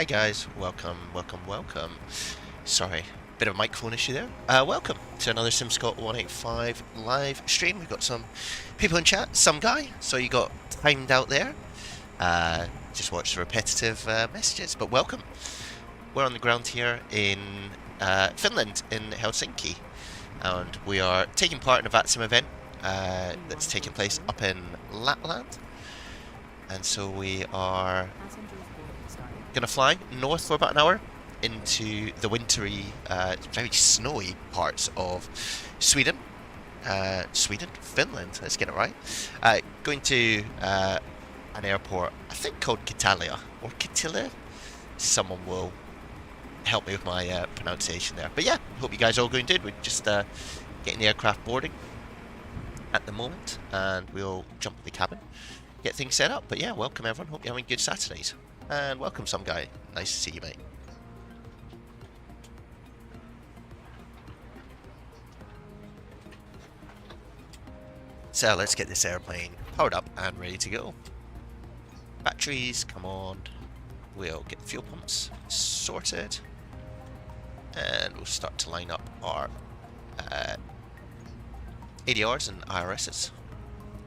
Hey guys, welcome. Sorry, bit of a microphone issue there. Welcome to another SimScott 185 live stream. We've got some people in chat, some guy, so you got timed out there. Just watch the repetitive messages, but welcome. We're on the ground here in Finland, in Helsinki, and we are taking part in a Vatsim event that's taking place up in Lapland. And so we are going to fly north for about an hour into the wintry, very snowy parts of Sweden. Finland, let's get it right. Going to an airport, I think called Kittilä, or Kittilä. Someone will help me with my pronunciation there. But yeah, hope you guys all going good. We're just getting the aircraft boarding at the moment, and we'll jump in the cabin, get things set up. But yeah, welcome everyone. Hope you're having good Saturdays. And welcome some guy. Nice to see you, mate. So let's get this airplane powered up and ready to go. Batteries, come on. We'll get the fuel pumps sorted. And we'll start to line up our ADRs and IRSs.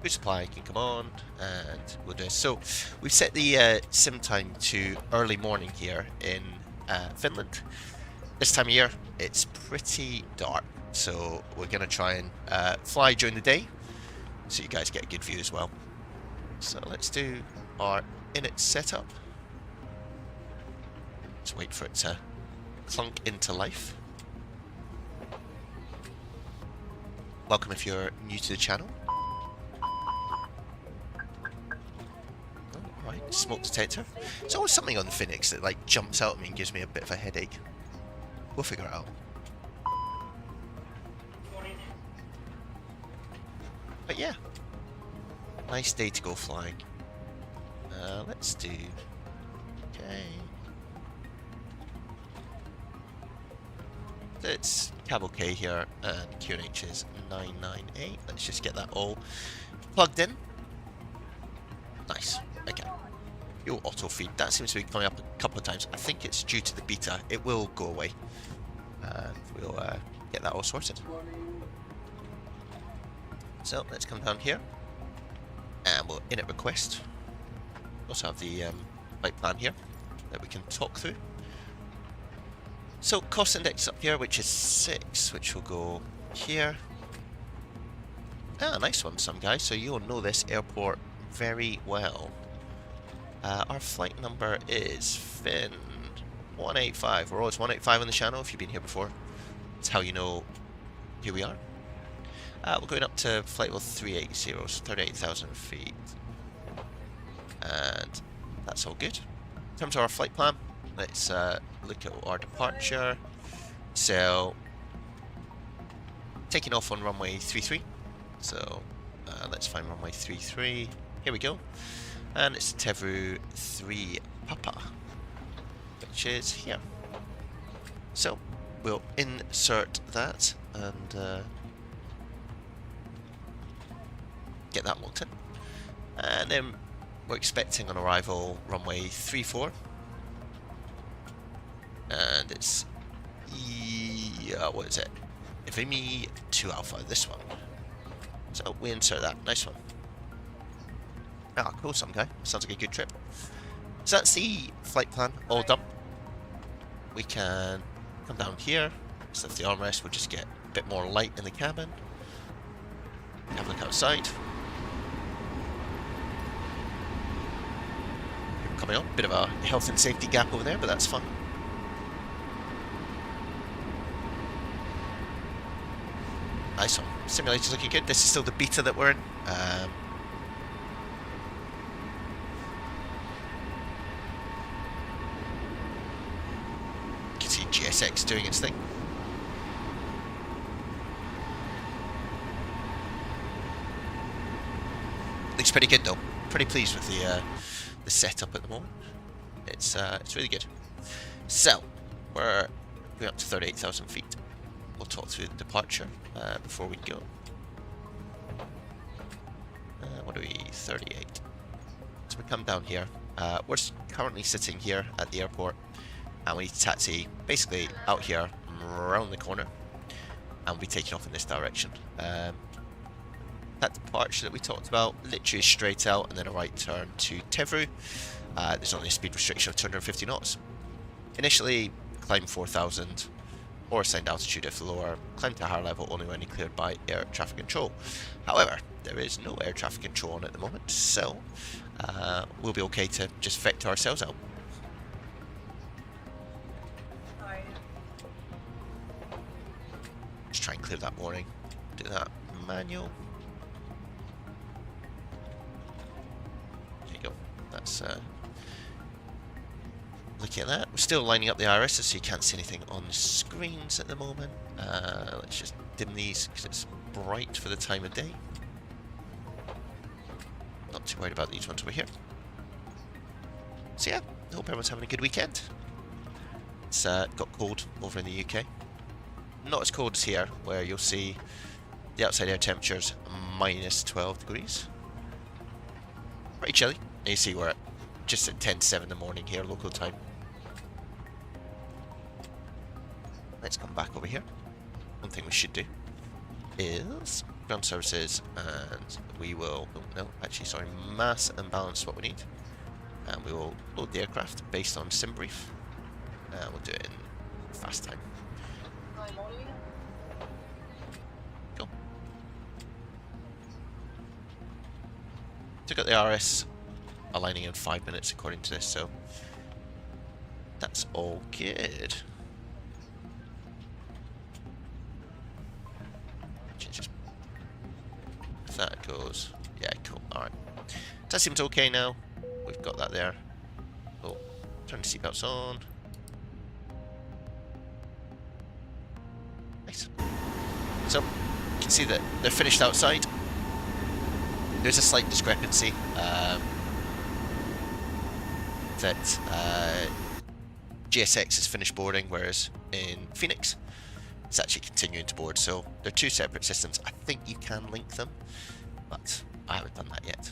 Food supply can come on, and we'll do this. So we've set the sim time to early morning here in Finland. This time of year, it's pretty dark, so we're going to try and fly during the day, so you guys get a good view as well. So let's do our init setup. Let's wait for it to clunk into life. Welcome if you're new to the channel. Smoke detector. There's always something on the Fenix that like jumps out at me and gives me a bit of a headache. We'll figure it out. But yeah, nice day to go flying. Let's do. Okay. It's Cabo K here, and QNH is 998. Let's just get that all plugged in. Nice. Okay. Your auto feed, that seems to be coming up a couple of times. I think it's due to the beta. It will go away, and we'll get that all sorted. So let's come down here, and we'll init request. Also have the flight plan here that we can talk through. So cost index up here, which is 6, which will go here. Ah, nice one, some guys. So you'll know this airport very well. Our flight number is Fin 185. We're always 185 on the channel if you've been here before. That's how you know here we are. We're going up to flight level 380, so 38,000 feet. And that's all good. In terms of our flight plan, let's look at our departure. So, taking off on runway 33. So, let's find runway 33. Here we go. And it's Tevru 3 Papa, which is here. So we'll insert that and get that locked in. And then we're expecting on arrival runway 34. And it's what is it? NVMe 2 Alpha, this one. So we insert that. Nice one. Ah, cool, some guy. Sounds like a good trip. So that's the flight plan all done. We can come down here. So that's the armrest. We'll just get a bit more light in the cabin. Have a look outside. People coming on. Bit of a health and safety gap over there, but that's fun. Nice one. Simulator's looking good. This is still the beta that we're in. GSX doing its thing. Looks pretty good though. Pretty pleased with the setup at the moment. It's really good. So we're going up to 38,000 feet. We'll talk through the departure before we go. What are we? 38. So we come down here. We're currently sitting here at the airport, and we need to taxi basically out here, around the corner, and we'll be taking off in this direction. That departure that we talked about, literally straight out and then a right turn to Tevru. There's only a speed restriction of 250 knots. Initially, climb 4,000, or assigned altitude if lower, climb to a higher level only when cleared by air traffic control. However, there is no air traffic control on at the moment, so we'll be okay to just vector ourselves out. Just try and clear that warning. Do that manual. There you go. That's looking at that. We're still lining up the IRSs, so you can't see anything on the screens at the moment. Let's just dim these because it's bright for the time of day. Not too worried about these ones over here. So yeah, I hope everyone's having a good weekend. It's got cold over in the UK. Not as cold as here, where you'll see the outside air temperatures minus 12 degrees. Pretty chilly. And you see we're at just at 10 to 7 in the morning here, local time. Let's come back over here. One thing we should do is ground services, and we will, oh no, actually sorry, mass and balance is what we need. And we will load the aircraft based on sim brief. We'll do it in fast time. Cool. Took out the RS aligning in 5 minutes according to this, so that's all good. Just if that goes, yeah, cool. All right, that seems okay now. We've got that there. Oh, turn the seatbelts on. Nice. So you can see that they're finished outside. There's a slight discrepancy. That GSX is finished boarding, whereas in Phoenix it's actually continuing to board. So they're two separate systems. I think you can link them, but I haven't done that yet.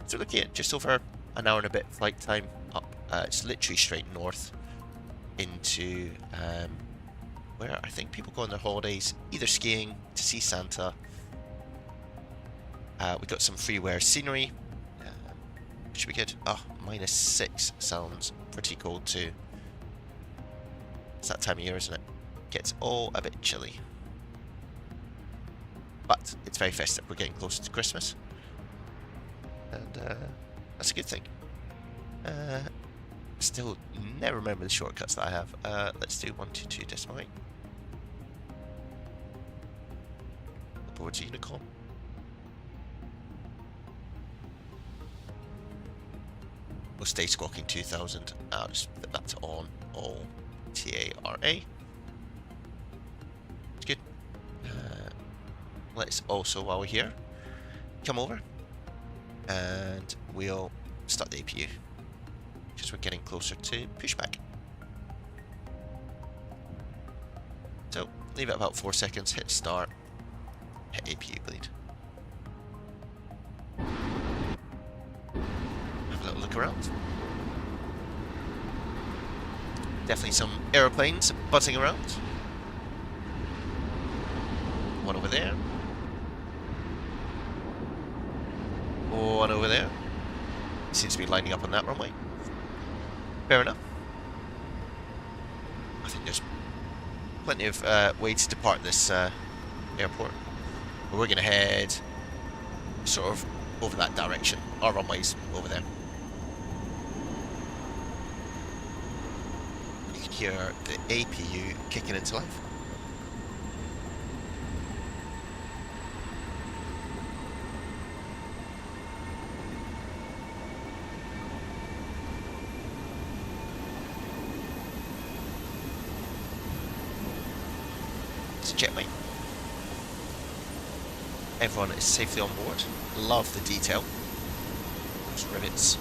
So looking at just over an hour and a bit flight time up. It's literally straight north into where I think people go on their holidays, either skiing, to see Santa. We've got some freeware scenery. Should be good. Oh, -6 sounds pretty cold too. It's that time of year, isn't it? Gets all a bit chilly. But it's very festive. We're getting closer to Christmas. And that's a good thing. Still never remember the shortcuts that I have. Let's do 122 decimal 8. The board's a unicorn. We'll stay squawking 2000. I'll just put that to on all TARA. It's good. Let's also, while we're here, come over and we'll start the APU because we're getting closer to pushback. So leave it about 4 seconds, hit start, hit APU bleed. Have a little look around. Definitely some aeroplanes buzzing around. One over there. One over there. Seems to be lining up on that runway. Fair enough. I think there's plenty of ways to depart this airport. But we're going to head sort of over that direction. Our runway's over there. You can hear the APU kicking into life. Jetway. Everyone is safely on board. Love the detail. Those rivets.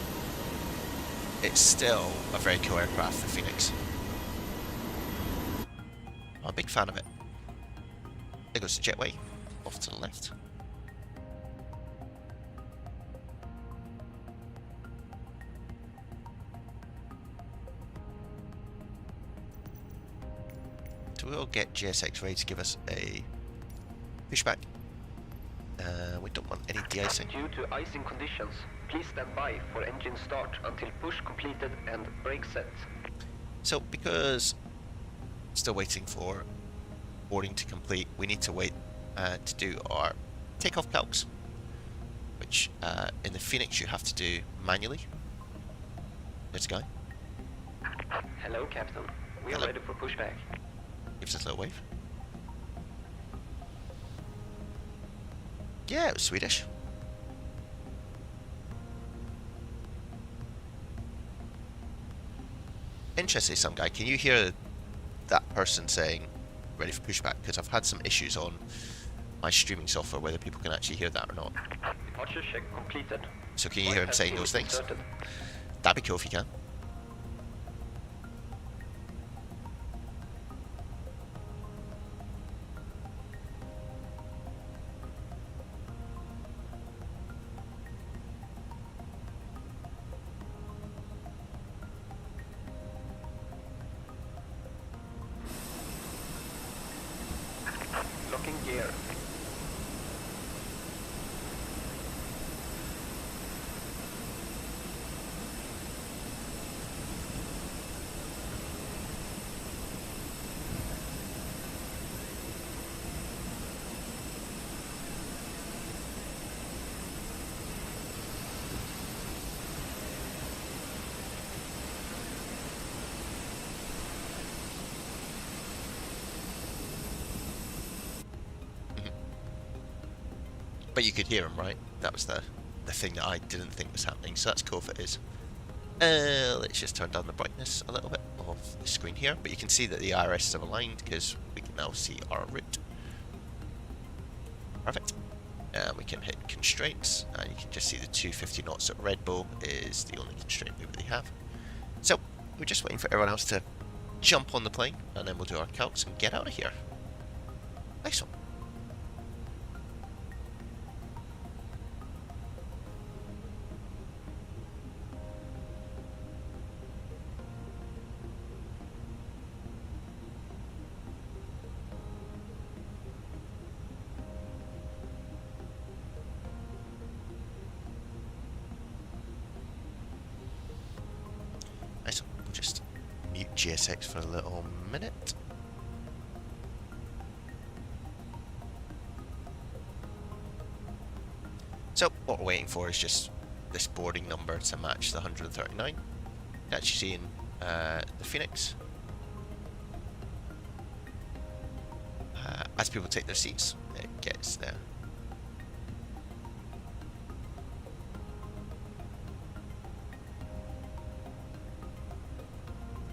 It's still a very cool aircraft, the Phoenix. I'm a big fan of it. There goes the jetway, off to the left. So we'll get GSX ready to give us a pushback. We don't want any de-icing. Due to icing conditions, please stand by for engine start until push completed and brake set. So because still waiting for boarding to complete, we need to wait to do our takeoff calcs, which in the Phoenix you have to do manually. There's a guy. Hello, Captain. We are ready for pushback. Gives us a little wave. Yeah, it was Swedish. Interesting, some guy. Can you hear that person saying ready for pushback? Because I've had some issues on my streaming software whether people can actually hear that or not. Departure check completed. So can you hear him saying those things? That'd be cool if you can. Locking gear. But you could hear him, right? That was the thing that I didn't think was happening, so that's cool if it is. Let's just turn down the brightness a little bit of the screen here, but you can see that the IRS have aligned because we can now see our route. Perfect. And we can hit constraints, and you can just see the 250 knots at Red Bull is the only constraint we really have. So we're just waiting for everyone else to jump on the plane, and then we'll do our calcs and get out of here. Nice one. Nice one. We'll just mute GSX for a little minute. So what we're waiting for is just this boarding number to match the 139. You actually see in the Phoenix. As people take their seats, it gets there.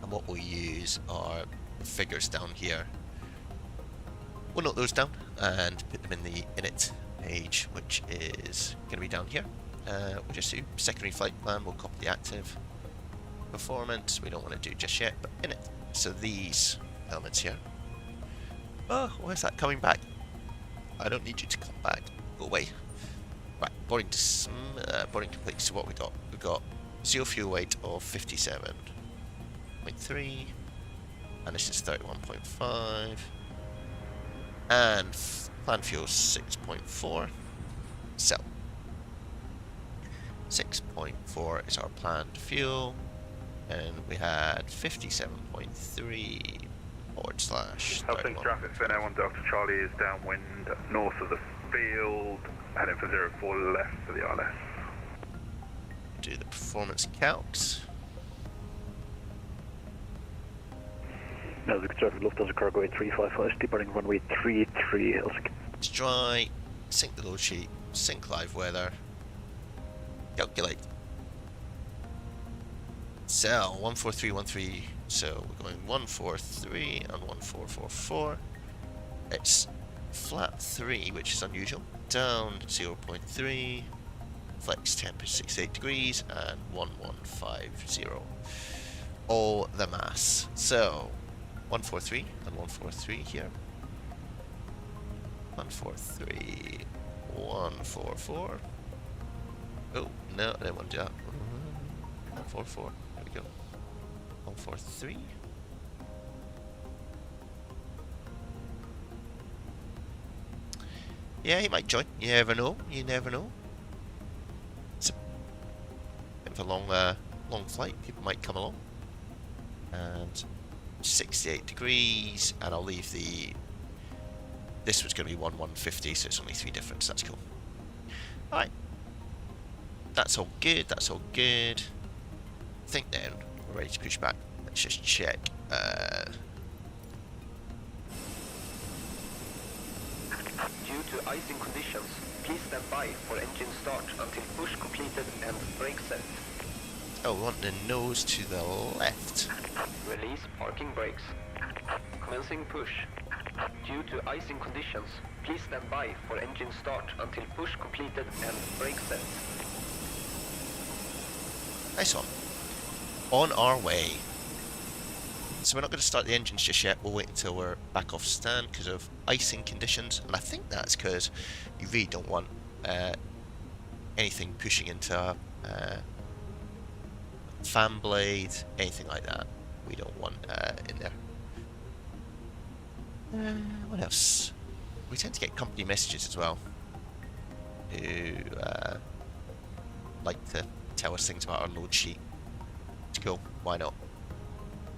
And what we'll use are the figures down here. We'll note those down and put them in the init page, which is going to be down here. We'll just do secondary flight plan. We'll copy the active performance. We don't want to do just yet, but init. So these elements here. Oh, why is that coming back? I don't need you to come back. Go away. Right, boarding complete. So what we got? We got zero fuel weight of 57.3, and this is 31.5, and planned fuel 6.4. So 6.4 is our planned fuel, and we had 57.3. / Helping traffic, Finnair 1 Delta Charlie is downwind north of the field, heading for 04 left for the RLS. Do the performance calcs. Helsinki traffic, Lufthansa cargo 8355, departing runway 33 Helsinki. It's dry, sync the load sheet, sync live weather, calculate. Cell 14313. So we're going 143 and 1444. It's flat 3, which is unusual. Down 0.3. Flex temp is 68 degrees and 1150. All the mass. So 143 and 143 here. 143, 144. Oh no, I didn't want to do that. 144. There we go. 143. Yeah, he might join. You never know. You never know. It's a bit of a long flight. People might come along. And 68 degrees, and I'll leave the... This was going to be 150, so it's only 3 difference. That's cool. Alright. That's all good. That's all good. I think then we're ready to push back. Let's just check. Due to icing conditions, please stand by for engine start until push completed and brake set. Oh, we want the nose to the left. Release parking brakes. Commencing push. Due to icing conditions, please stand by for engine start until push completed and brake set. Nice one. On our way. So we're not going to start the engines just yet. We'll wait until we're back off stand because of icing conditions. And I think that's because you really don't want anything pushing into fan blade, anything like that. We don't want in there. What else? We tend to get company messages as well, who like to tell us things about our load sheet. It's cool, why not?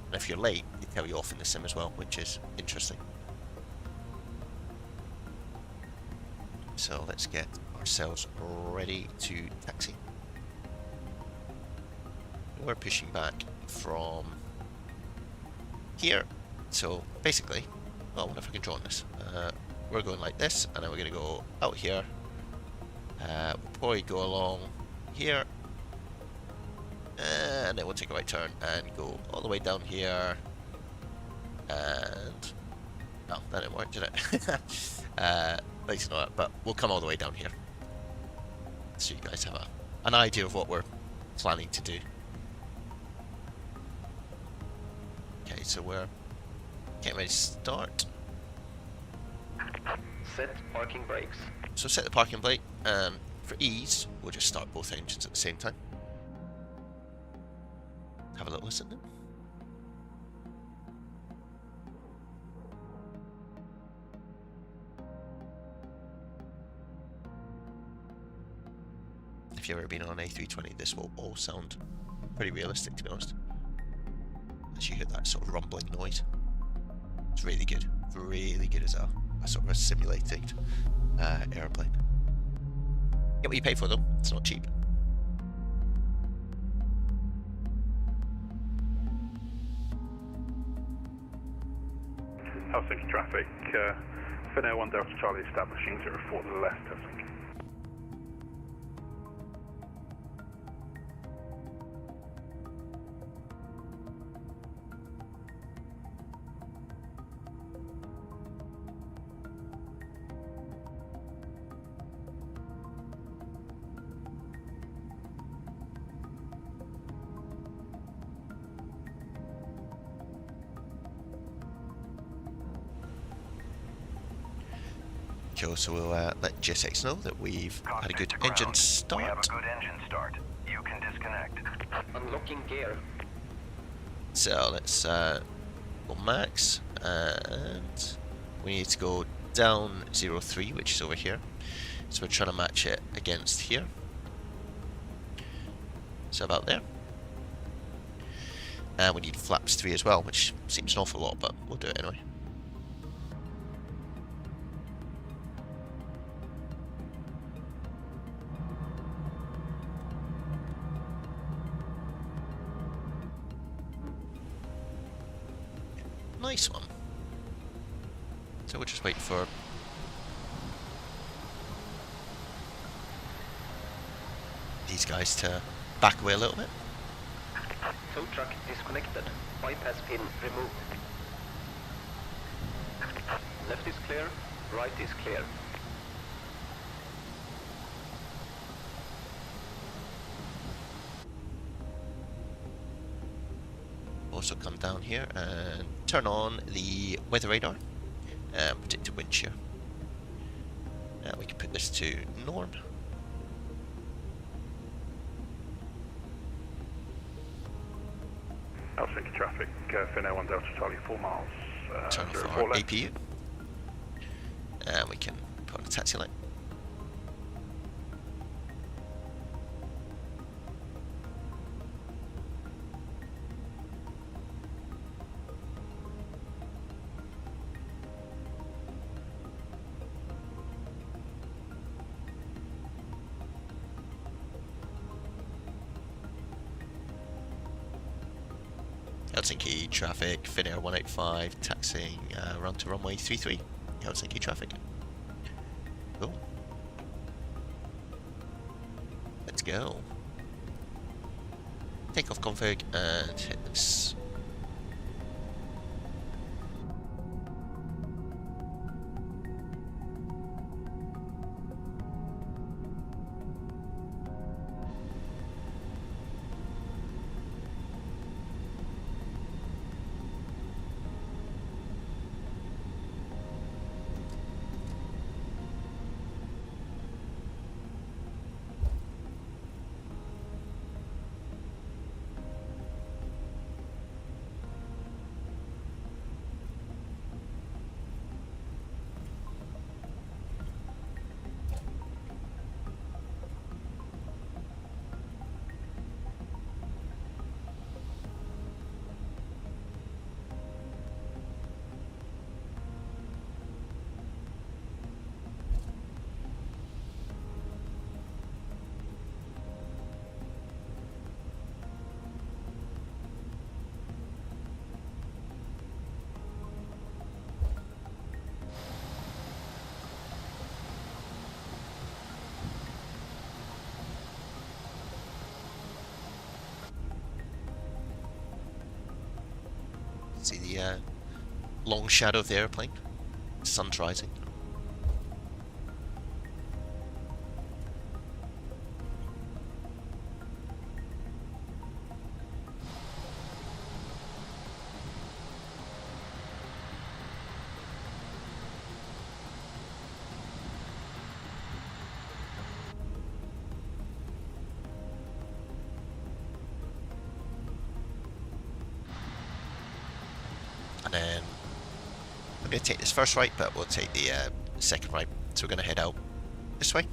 And if you're late, they tell you off in the sim as well, which is interesting. So let's get ourselves ready to taxi. We're pushing back from here, so basically, oh, I wonder if I can draw on this. We're going like this, and then we're going to go out here. We'll probably go along here, and then we'll take a right turn and go all the way down here. And no, that didn't work, did it? At least not, but we'll come all the way down here, so you guys have an idea of what we're planning to do. Okay, so we're getting ready to start. Set parking brakes. So set the parking brake, and for ease, we'll just start both engines at the same time. Have a little listen then. If you've ever been on an A320, this will all sound pretty realistic, to be honest. As you hear that sort of rumbling noise. It's really good as a sort of a simulated airplane. Get what you pay for though, it's not cheap. Helsinki traffic, Finnair 1 Delta Charlie establishing 04 to the left, Helsinki. Cool, so we'll let GSX know that we've had a good engine start. We have a good engine start. You can disconnect. Unlocking gear. So let's go max, and we need to go down 03, which is over here. So we're trying to match it against here. So about there. And we need flaps 3 as well, which seems an awful lot, but we'll do it anyway. Nice one. So we'll just wait for these guys to back away a little bit. Tow truck disconnected. Bypass pin removed. Left is clear. Right is clear. Also come down here and turn on the weather radar and predicted wind shear. Now we can put this to norm. Helsinki traffic, Finnair 1 Delta Charlie 4 miles. Turn off 04 our left. APU. And we can put on a taxi line. Helsinki traffic, Finnair 185, taxiing run to runway 33, Helsinki traffic. Cool. Let's go. Takeoff config and hit this. See the long shadow of the airplane. Sun's rising. And then we're going to take this first right, but we'll take the second right. So we're going to head out this way,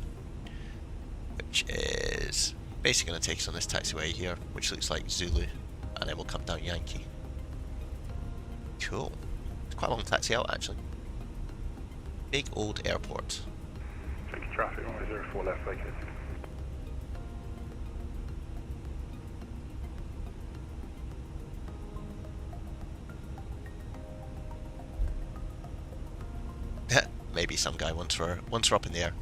which is basically going to take us on this taxiway here, which looks like Zulu, and then we'll come down Yankee. Cool. It's quite a long taxi out, actually. Big old airport. Take traffic, 104 left vacated. Maybe some guy once we're up in the air.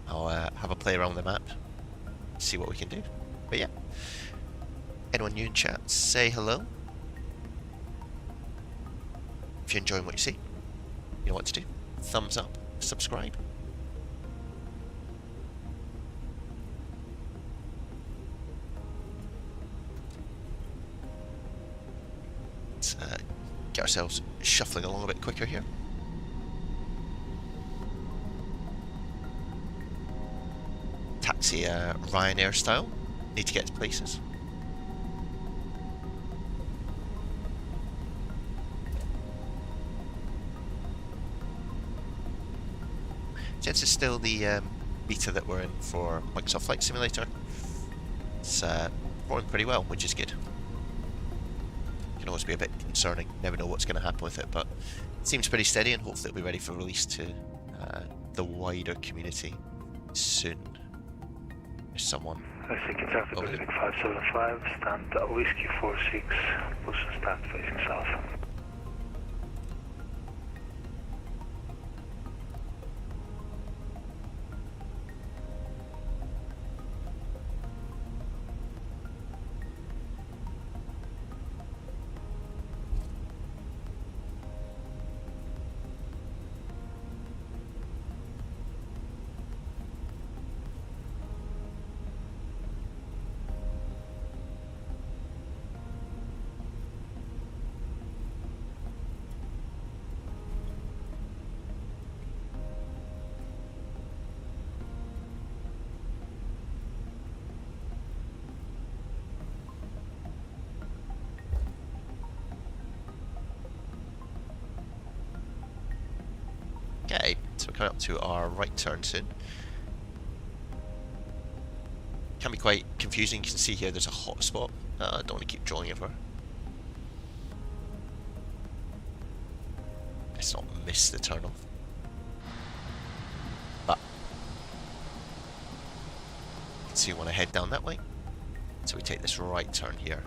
I'll have a play around the map, see what we can do. But yeah, anyone new in chat, say hello. If you're enjoying what you see, you know what to do. Thumbs up, subscribe. Let's get ourselves shuffling along a bit quicker here. Taxi Ryanair style. Need to get to places. Since it's still the beta that we're in for Microsoft Flight Simulator, it's performing pretty well, which is good. Can always be a bit concerning, never know what's going to happen with it, but it seems pretty steady, and hopefully it'll be ready for release to the wider community soon. There's someone. Helsinki traffic Pacific 575, stand Whiskey 46, position stand facing south. So we're coming up to our right turn soon. Can be quite confusing. You can see here there's a hot spot. I don't want to keep drawing over. Let's not miss the turn off. But you can see we want to head down that way. So we take this right turn here.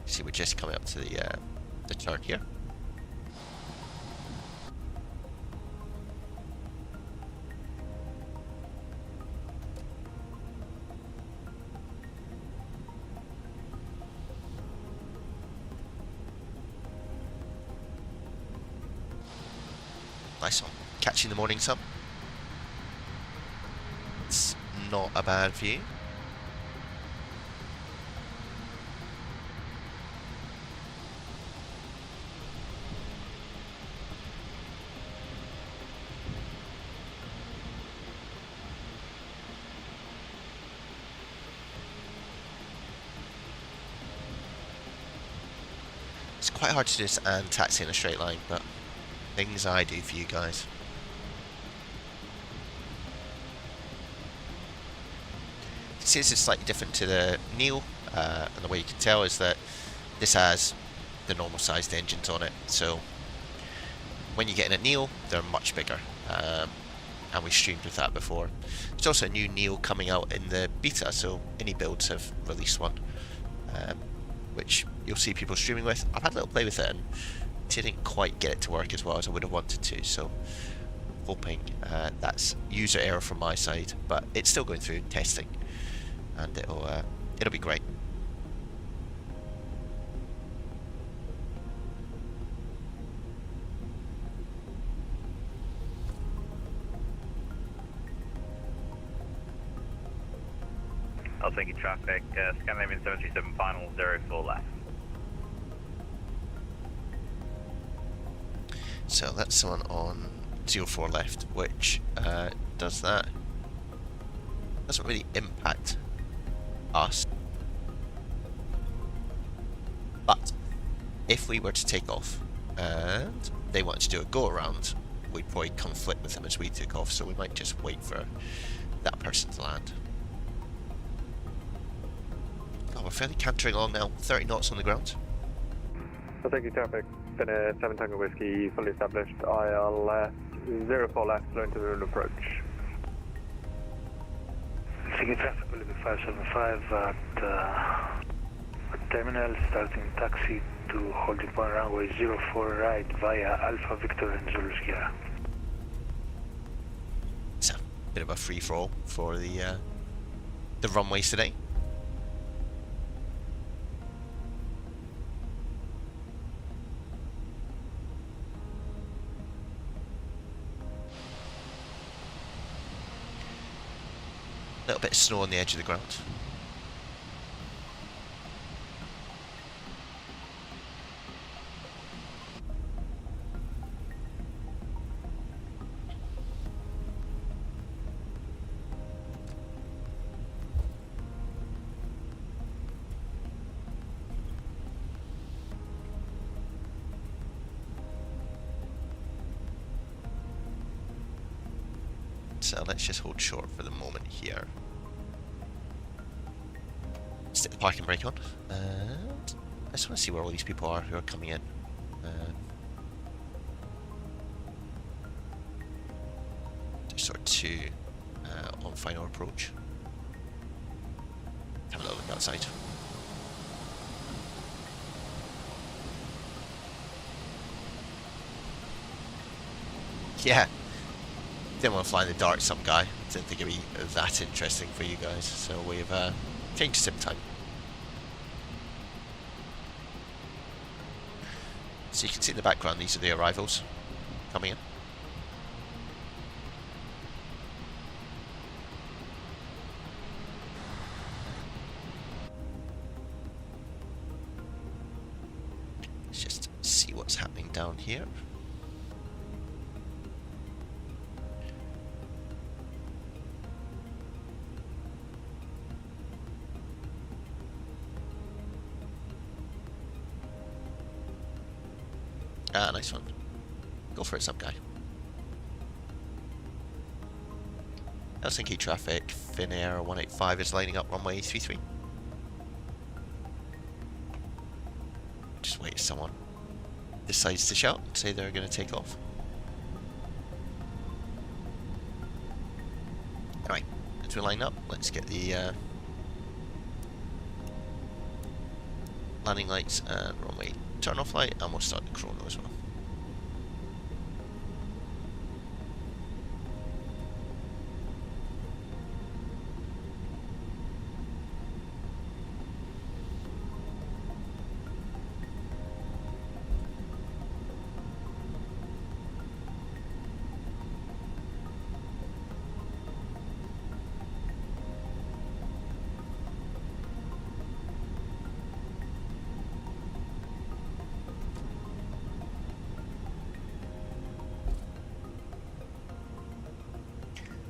See, we're just coming up to the turn here. Nice one. Catching the morning sun. It's not a bad view. It's quite hard to do this and taxi in a straight line, but things I do for you guys. You can see this is slightly different to the Neo, and the way you can tell is that this has the normal sized engines on it. So when you get in a Neo, they're much bigger, and we streamed with that before. There's also a new Neo coming out in the beta, so any builds have released one, which you'll see people streaming with. I've had a little play with it and didn't quite get it to work as well as I would have wanted to, so hoping that's user error from my side, but it's still going through testing, and it'll be great. Helsinki traffic, Scandinavian 737 final 04 left. So that's someone on 04 left, which does that. Doesn't really impact us. But if we were to take off and they wanted to do a go around, we'd probably conflict with them as we took off, so we might just wait for that person to land. Oh, we're fairly cantering along now, 30 knots on the ground. Helsinki traffic, Finnair 7 Tango Whiskey, fully established, IL 04 left, slow into the road approach. Helsinki traffic will be 575 at terminal, starting taxi to holding point runway 04 right via Alpha Victor and Zulu Sierra. It's a bit of a free-for-all for the runways today. A little bit of snow on the edge of the ground. So let's just hold short for the moment here. Stick the parking brake on, and I just want to see where all these people are who are coming in. There's sort of two on final approach. Have a little look outside. Yeah. Didn't want to fly in the dark, some guy. Didn't think it'd be that interesting for you guys, so we've changed sim time. So you can see in the background, these are the arrivals coming in. Let's just see what's happening down here. Ah, nice one. Go for it, some guy. Helsinki traffic, Finnair 185 is lining up runway 33. Just wait if someone decides to shout and say they're going to take off. Alright, as we line up, let's get the landing lights and runway turn off light, and we'll start the chrono as well.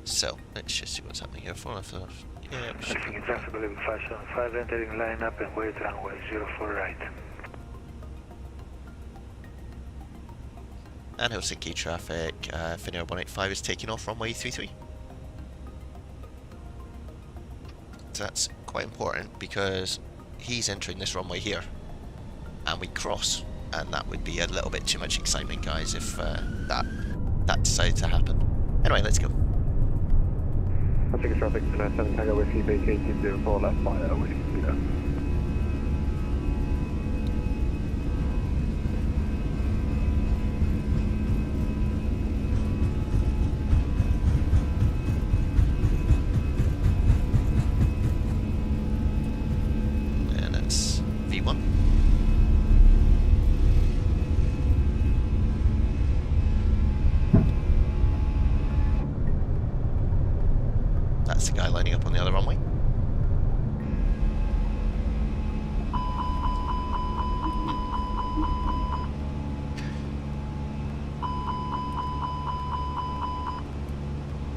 So, let's just see what's happening here. Yeah, we should Helsinki traffic 575 entering line up and wait runway 04 right. And Helsinki traffic, Finnair 185 is taking off runway 33. So that's quite important because he's entering this runway here, and we cross, and that would be a little bit too much excitement, guys, if that decided to happen. Anyway, let's go. Helsinki traffic, Finnair 7 Tango Whiskey, vacating 04 left via Whiskey Speeder. And that's V1. That's the guy lining up on the other runway.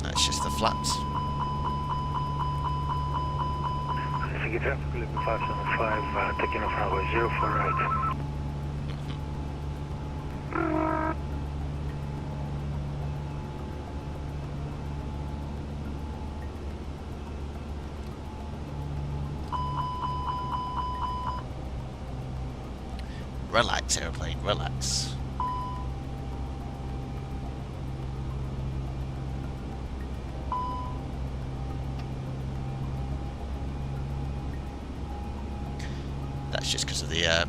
That's just the flaps. Helsinki traffic 575 taking off runway 04 right. Relax, airplane, relax. That's just because of the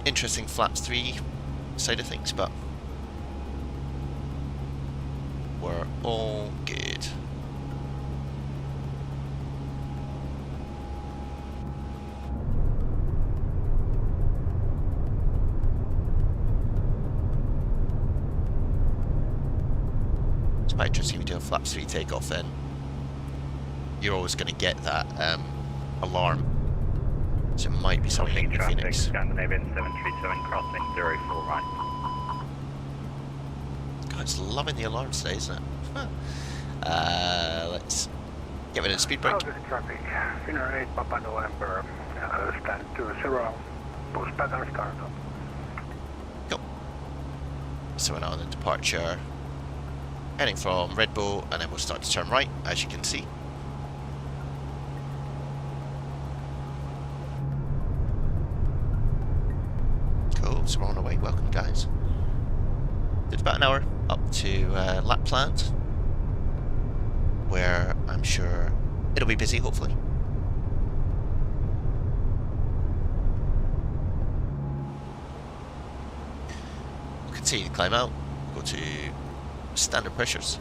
interesting flaps 3 side of things, but we're all good. Quite interesting. If you do a flaps 3 takeoff, then you're always going to get that alarm. So it might be something in Phoenix. Scandinavian 737 crossing 04 right. God, it's loving the alarms today, isn't it? Let's get rid of the speed brake. Traffic, Finnair 8 Papa November, stand 20, push pattern start up. Cool. So we're now on the departure, heading from Red Bull, and then we'll start to turn right, as you can see. Cool, so we're on our way. Welcome, guys. It's about an hour up to Lapland, where I'm sure it'll be busy, hopefully. We'll continue to climb out, go to standard pressures.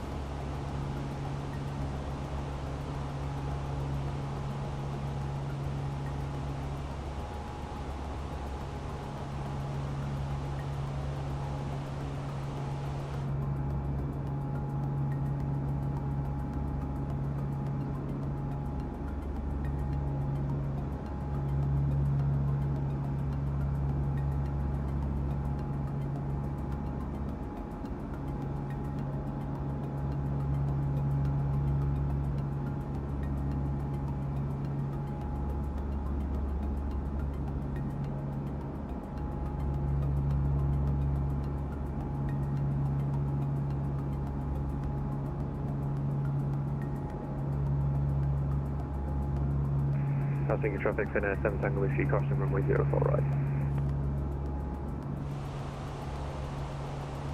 Helsinki traffic, Finnair 7 Tango Whiskey, crossing runway 04 right.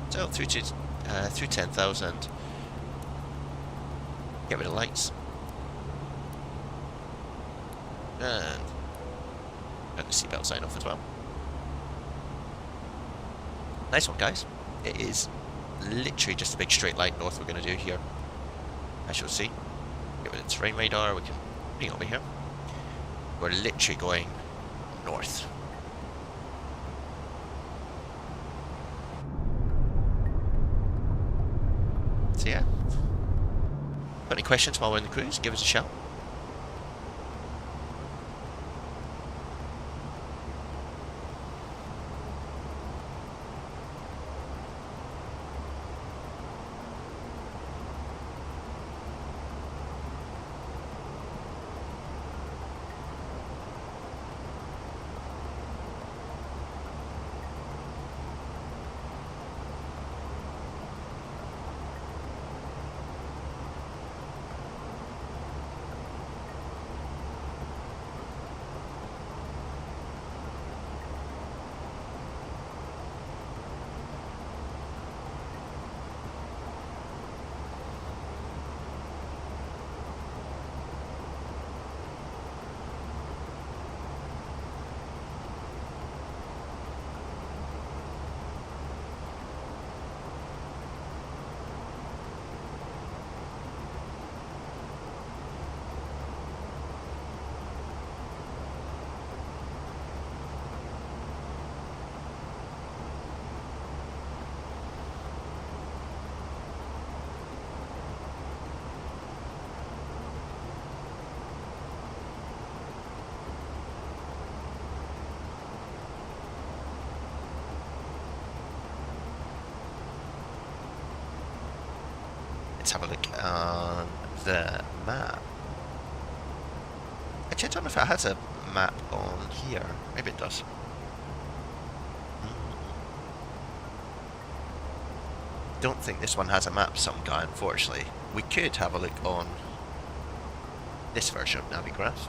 So through 10,000. Get rid of lights. And the seatbelt sign off as well. Nice one, guys. It is literally just a big straight line north we're going to do here. As you'll see. Get rid of the terrain radar. We can bring it over here. We're literally going north. So yeah. Got any questions while we're in the cruise? Give us a shout. Let's have a look on the map. Actually, I don't know if it has a map on here. Maybe it does. Don't think this one has a map, some guy, unfortunately. We could have a look on this version of Navigraph.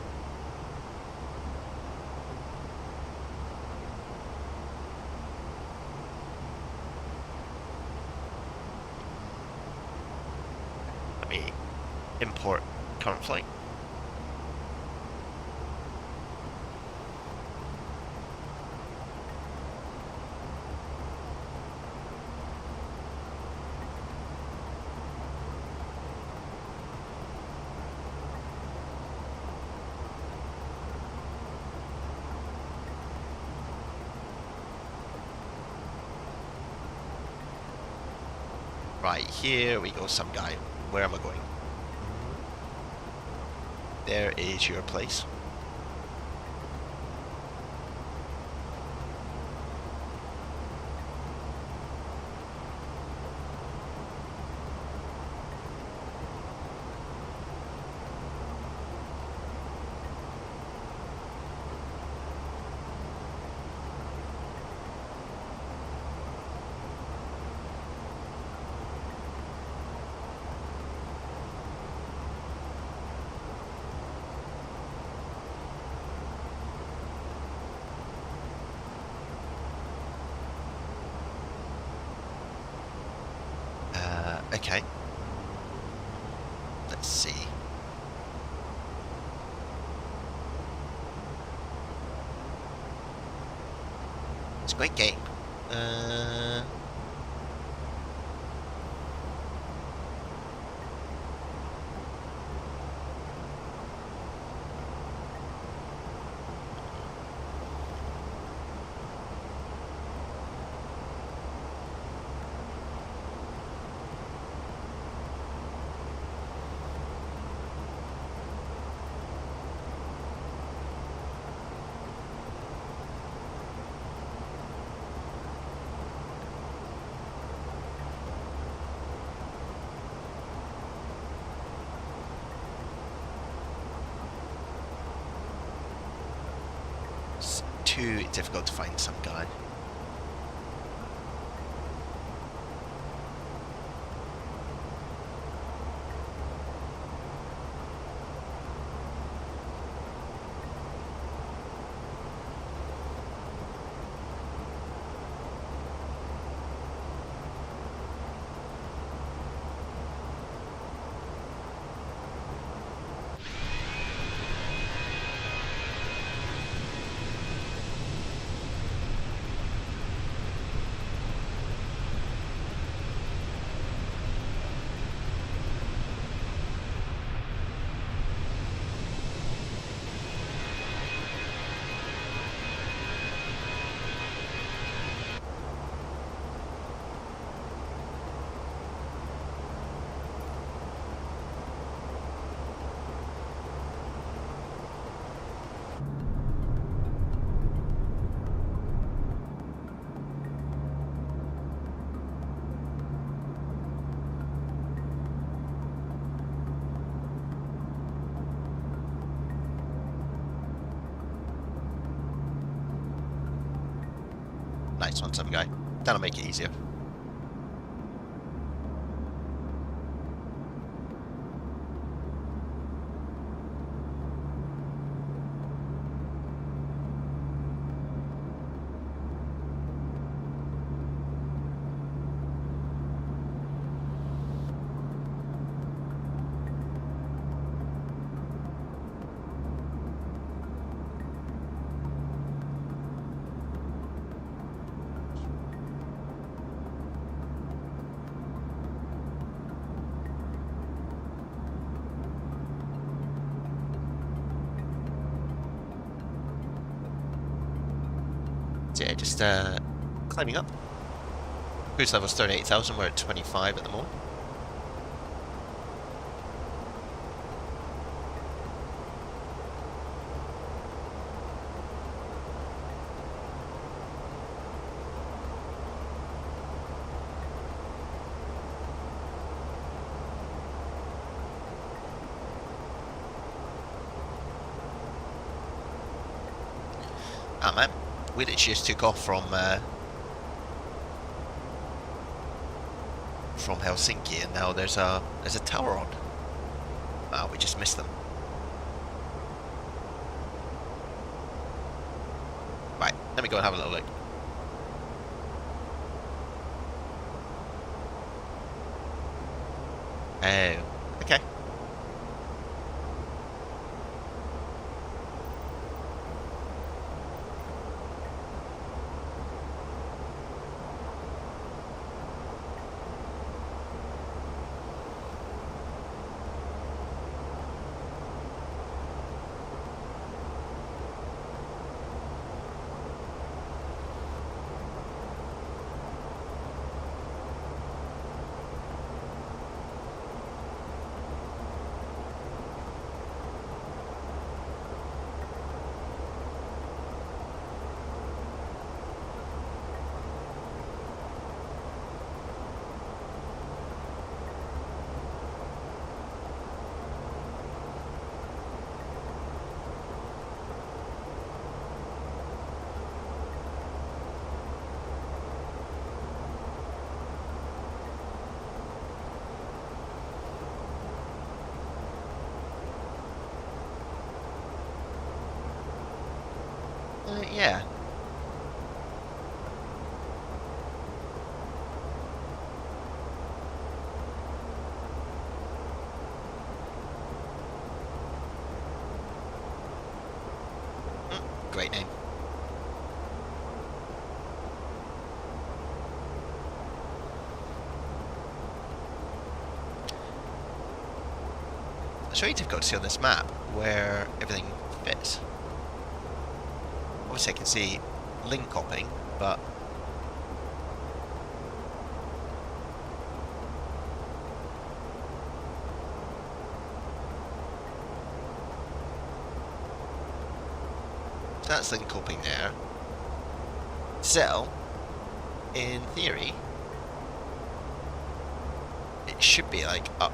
Import current flight. Right, here we go, some guy. Where am I going? There is your place. Okay. Let's see. It's a great game. Too difficult to find some guy. Nice one, some guy. That'll make it easier. So yeah, just climbing up. Cruise level's 38,000, we're at 25 at the moment. Ah man, we literally just took off from Helsinki, and now there's a tower on. Ah, we just missed them. Right, let me go and have a little look. Oh, okay. Yeah. Great name. It's very difficult to see on this map where everything fits. Obviously I can see link hopping, but so that's link hopping there. So, in theory, it should be like up.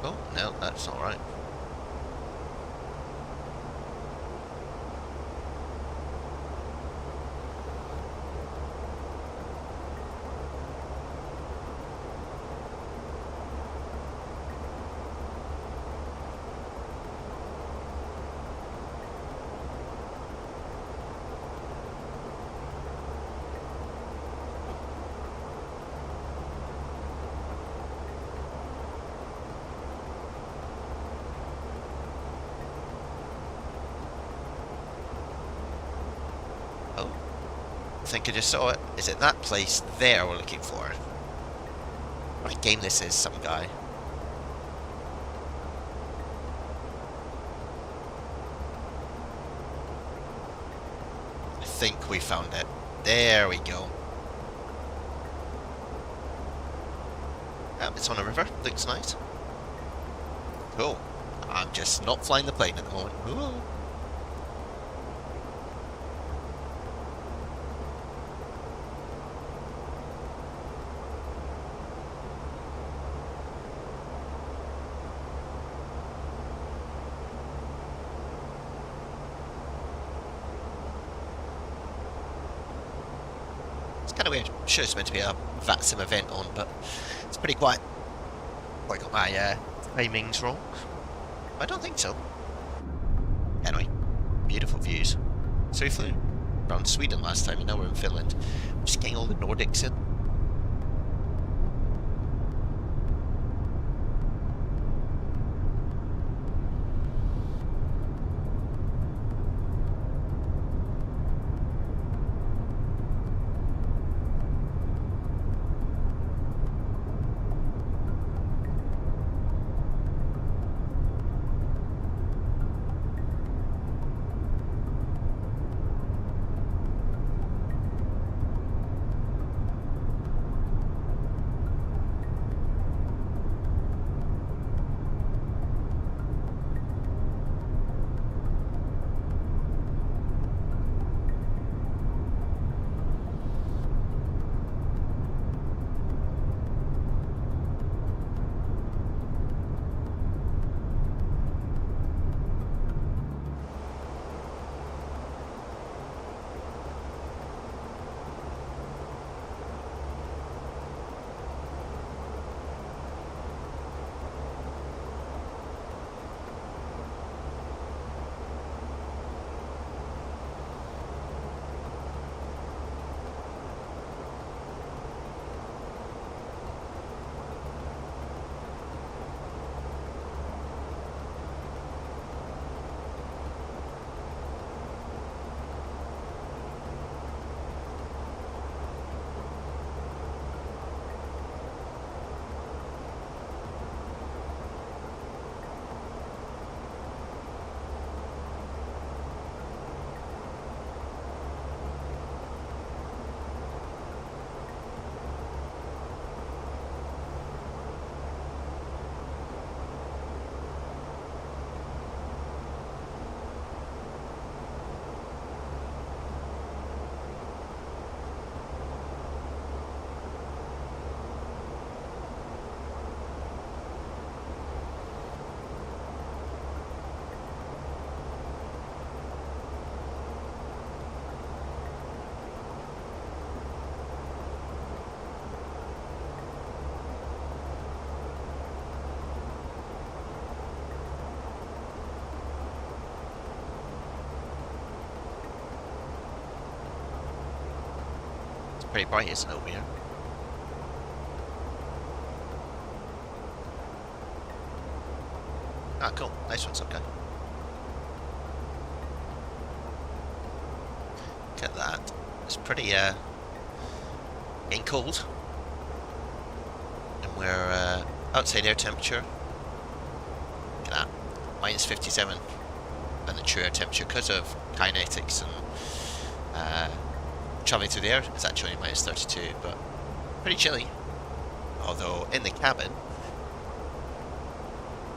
Oh, no, that's not right. I think I just saw it. Is it that place there we're looking for? What game this is, some guy. I think we found it. There we go. Oh, it's on a river. Looks nice. Cool. I'm just not flying the plane at the moment. Ooh. It's kind of weird. I'm sure it's meant to be a Vatsim event on, but it's pretty quiet. I got my timings wrong. I don't think so. Anyway, beautiful views. So we flew around Sweden last time, and now we're in Finland. Just getting all the Nordics in. Pretty bright, isn't it, over here? Ah, cool. Nice one, some guy. Look at that. It's pretty, getting cold. And we're, outside air temperature. Look at that. Minus 57. And the true air temperature, because of kinetics and, travelling through the air, it's actually minus 32, but pretty chilly. Although in the cabin,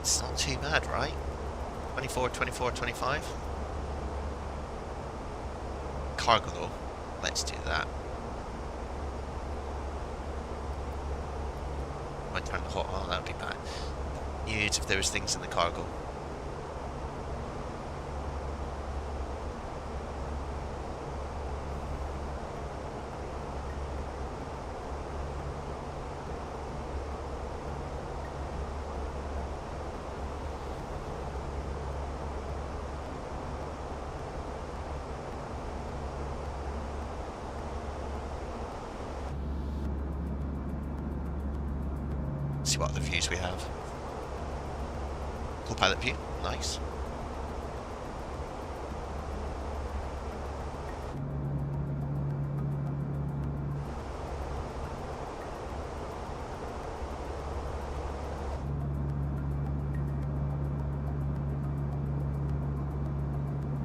it's not too bad, right? 24, 24, 25. Cargo though, let's do that. Might turn the hot, oh that would be bad. News if there was things in the cargo. See what other views we have. Co-pilot view, nice.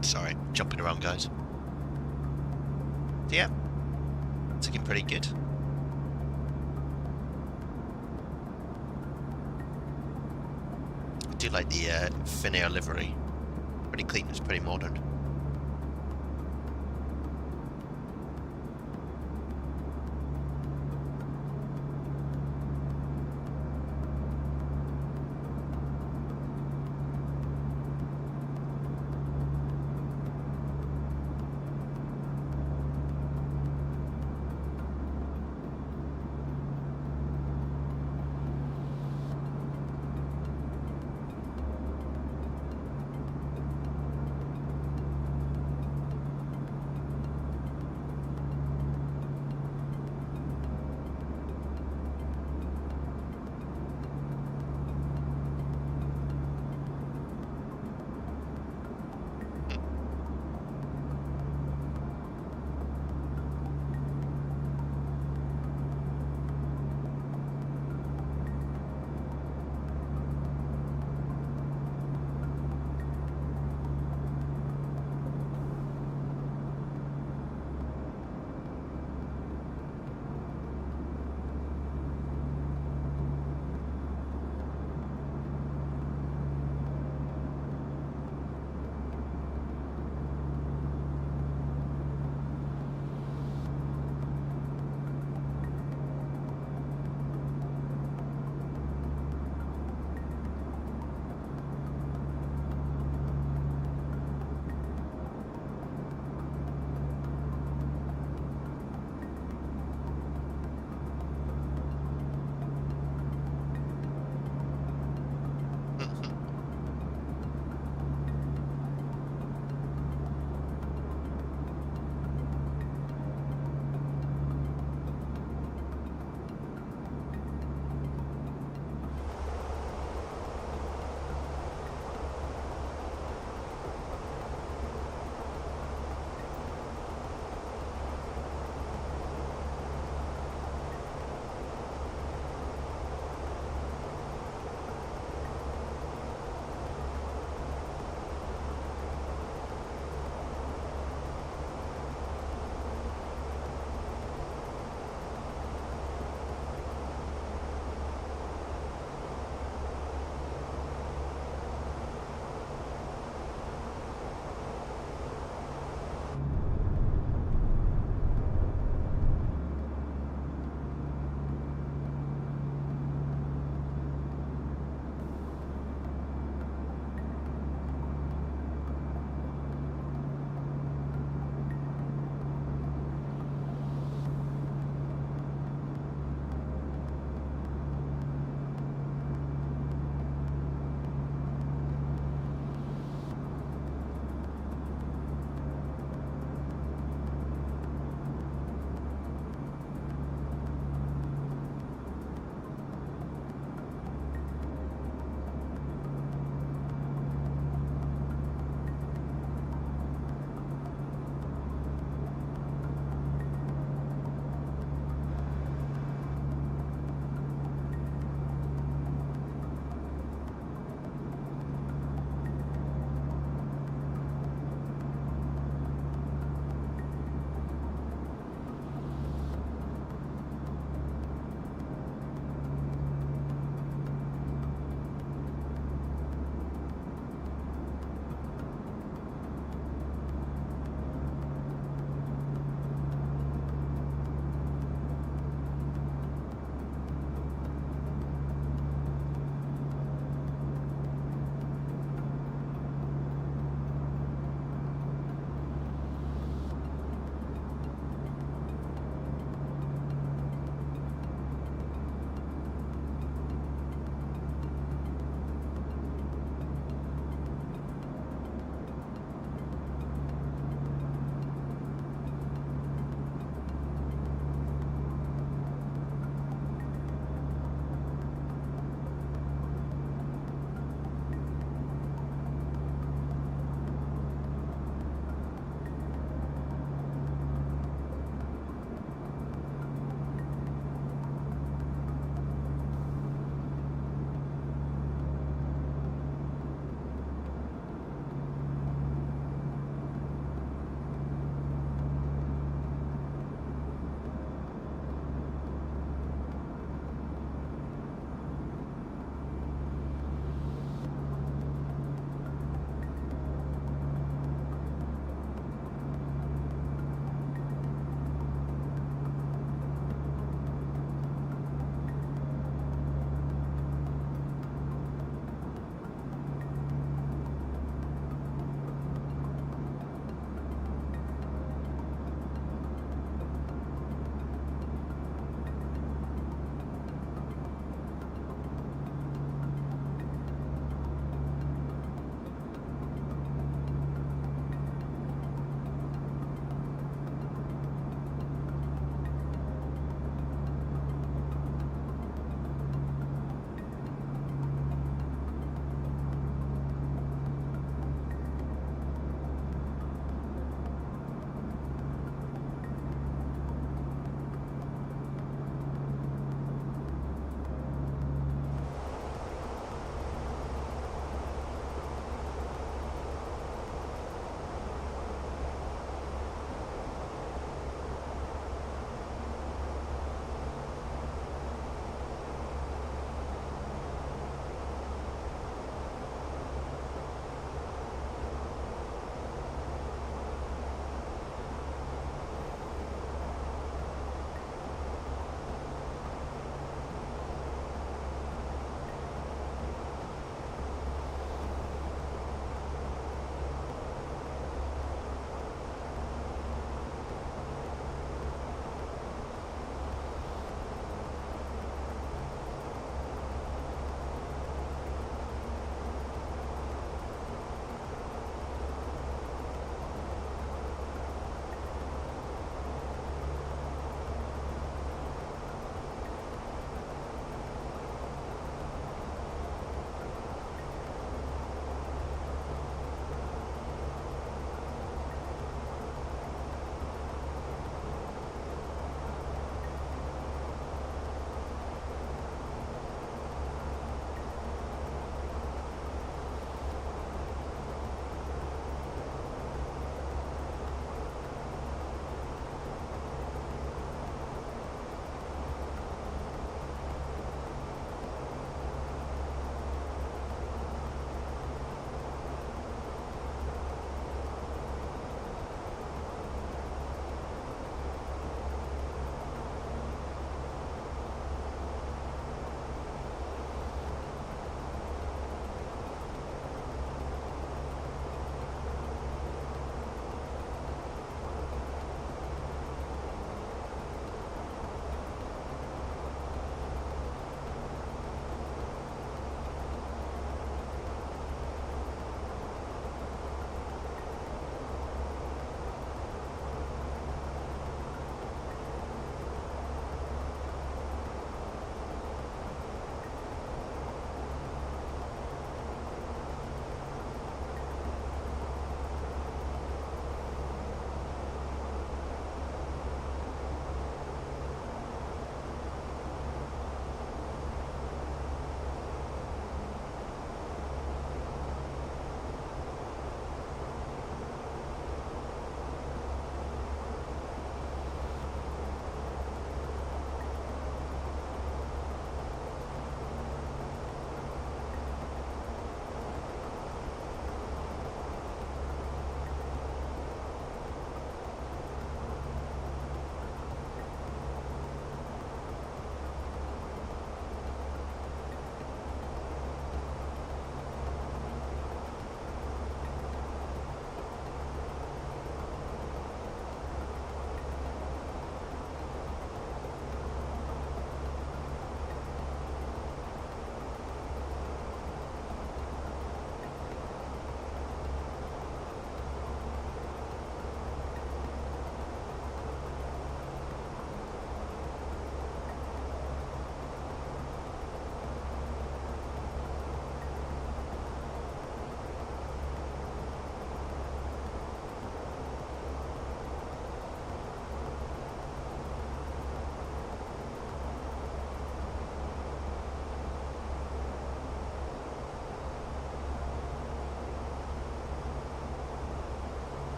Sorry, jumping around, guys. Yeah, it's looking pretty good. I do like the Finnair livery. Pretty clean, it's pretty modern.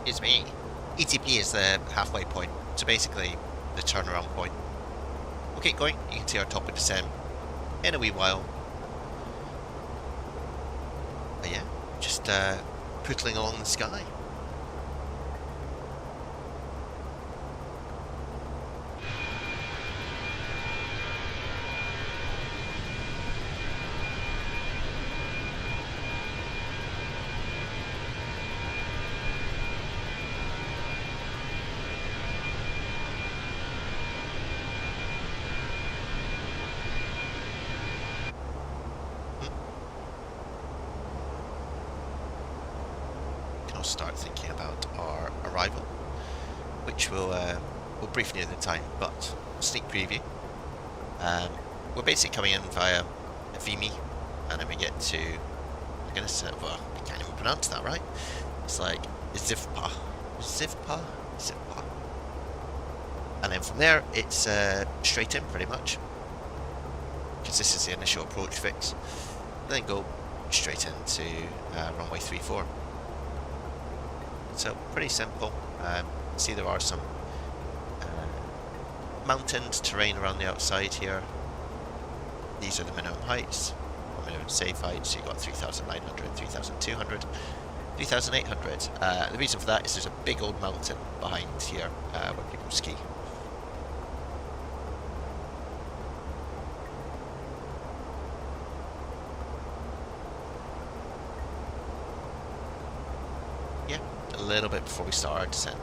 It's me. ETP is the halfway point, so basically the turnaround point. We'll keep going. You can see our top of descent in a wee while. But yeah, just pootling along the sky. Start thinking about our arrival, which we'll brief near the time, but sneak preview. We're basically coming in via NVMe, and then we get to, I'm gonna say, well, I can't even pronounce that right. It's like Zivpa, and then from there it's straight in pretty much, because this is the initial approach fix, and then go straight into runway 34. So pretty simple. See there are some mountains, terrain around the outside here. These are the minimum heights, or minimum safe heights. So you've got 3,900, 3,200, 3,800. The reason for that is there's a big old mountain behind here where people ski. A little bit before we start our descent.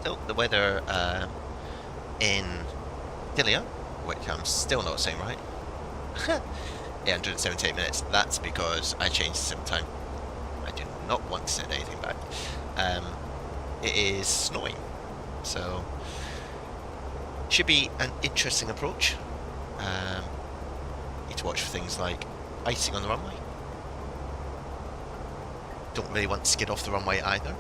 So the weather in Kittilä, which I'm still not saying right, 878 minutes. That's because I changed the sim time. I do not want to send anything back. It is snowing, so should be an interesting approach. Need to watch for things like icing on the runway. Don't really want to skid off the runway either.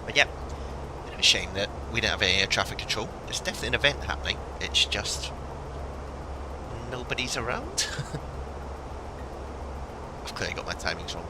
But yeah, bit of a shame that we don't have any air traffic control. There's definitely an event happening. It's just nobody's around. I've clearly got my timings wrong.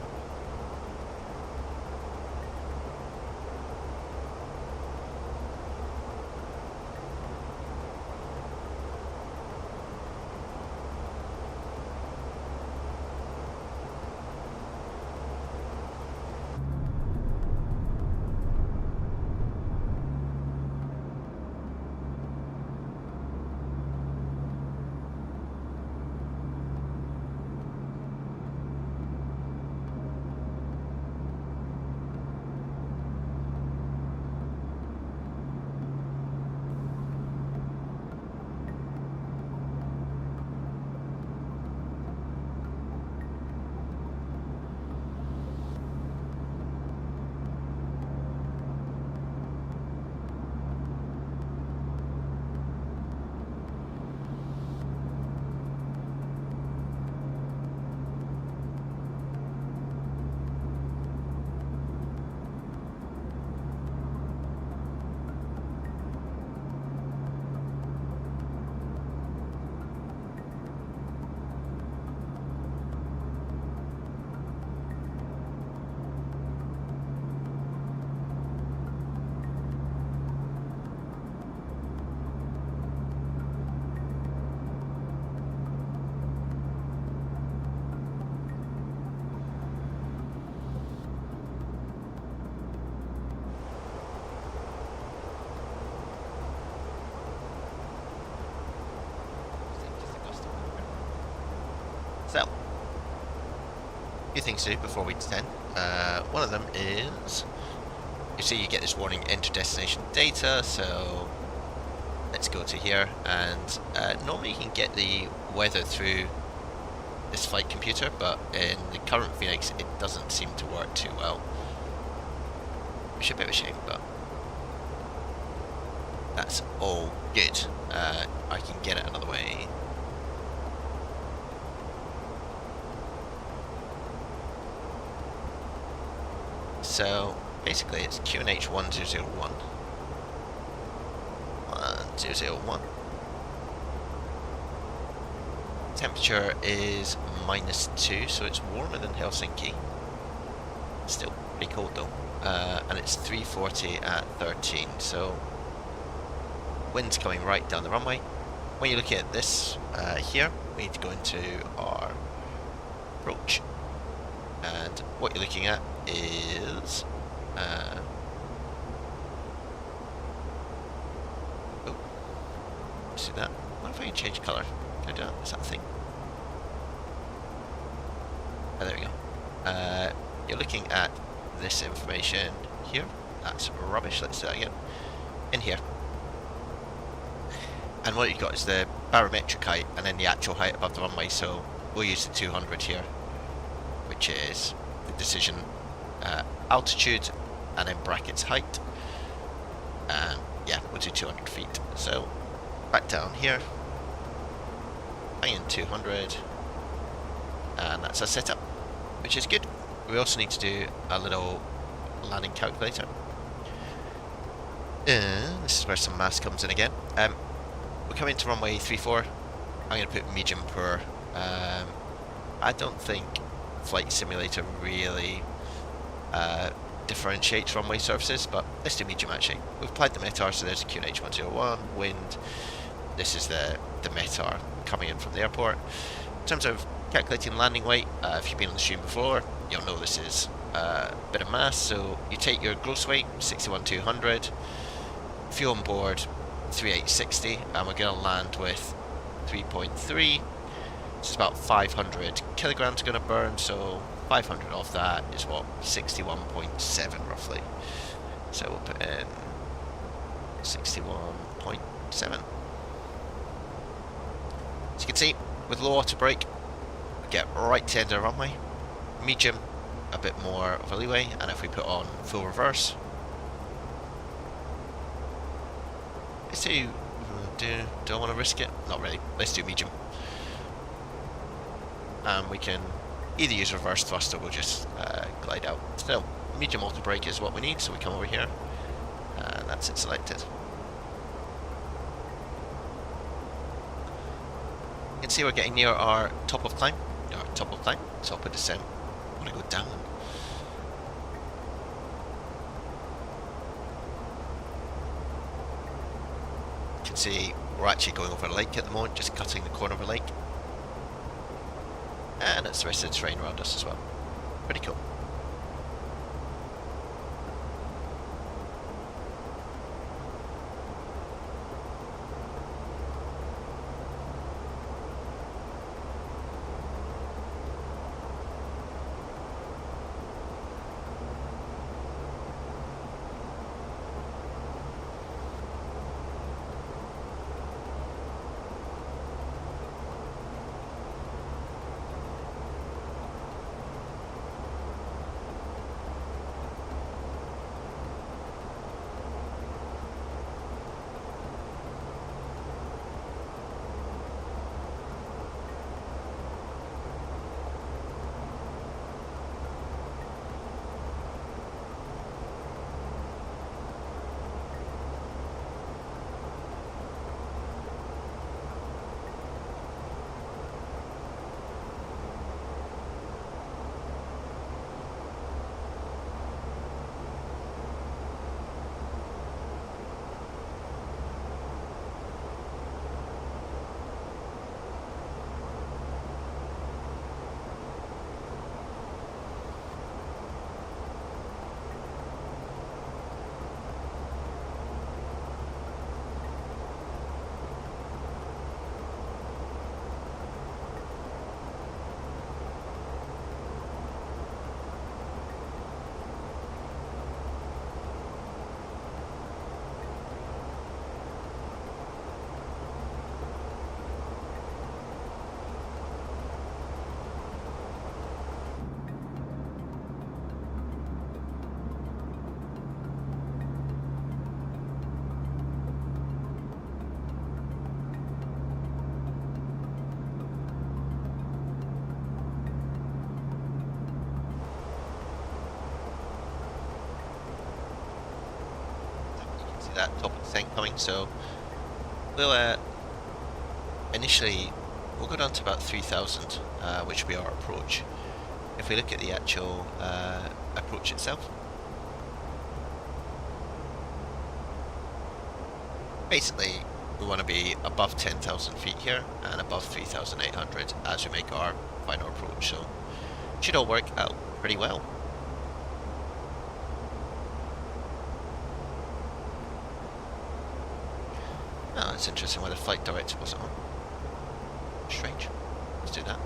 So, a few things to do before we descend. One of them is, you see you get this warning, enter destination data, so let's go to here, and normally you can get the weather through this flight computer, but in the current Phoenix it doesn't seem to work too well, which is a bit of a shame, but that's all good. I can get it another way. So basically it's QNH 1001. 1001. Temperature is -2, so it's warmer than Helsinki. Still pretty cold though. And it's 340 at 13, so wind's coming right down the runway. When you're looking at this here, we need to go into our approach, and what you're looking at is oh, see that? What if I can change colour? Can I do that? Is that a thing? Oh, there we go. You're looking at this information here. That's rubbish. Let's do that again. In here. And what you've got is the barometric height and then the actual height above the runway. So we'll use the 200 here, which is the decision altitude and then brackets height. And yeah, we'll do 200 feet. So back down here, hang in 200, and that's our setup, which is good. We also need to do a little landing calculator. This is where some mass comes in again. We're coming to runway 34. I'm going to put medium poor. I don't think Flight Simulator really differentiates runway surfaces, but let's do medium actually. We've applied the METAR, so there's a QNH 101, wind. This is the METAR coming in from the airport. In terms of calculating landing weight, if you've been on the stream before, you'll know this is a bit of mass. So you take your gross weight, 61,200, fuel on board, 3860, and we're going to land with 3.3. It's about 500 kilograms going to burn, so 500 of that is what, 61.7 roughly. So we'll put in 61.7. As you can see, with low auto brake, we get right to the end of the runway. Medium, a bit more of a leeway, and if we put on full reverse, let's do I want to risk it? Not really. Let's do medium. And we can either use reverse thrust or we'll just glide out. So medium auto brake is what we need, so we come over here and that's it selected. You can see we're getting near our top of climb, top of descent. I want to go down. You can see we're actually going over a lake at the moment, just cutting the corner of a lake. And it's the rest of the terrain around us as well. Pretty cool. That top of the thing coming, so we'll initially we'll go down to about 3,000, which will be our approach. If we look at the actual approach itself, basically we want to be above 10,000 feet here and above 3,800 as we make our final approach, so it should all work out pretty well. Oh, that's interesting why the flight director wasn't on. Strange. Let's do that.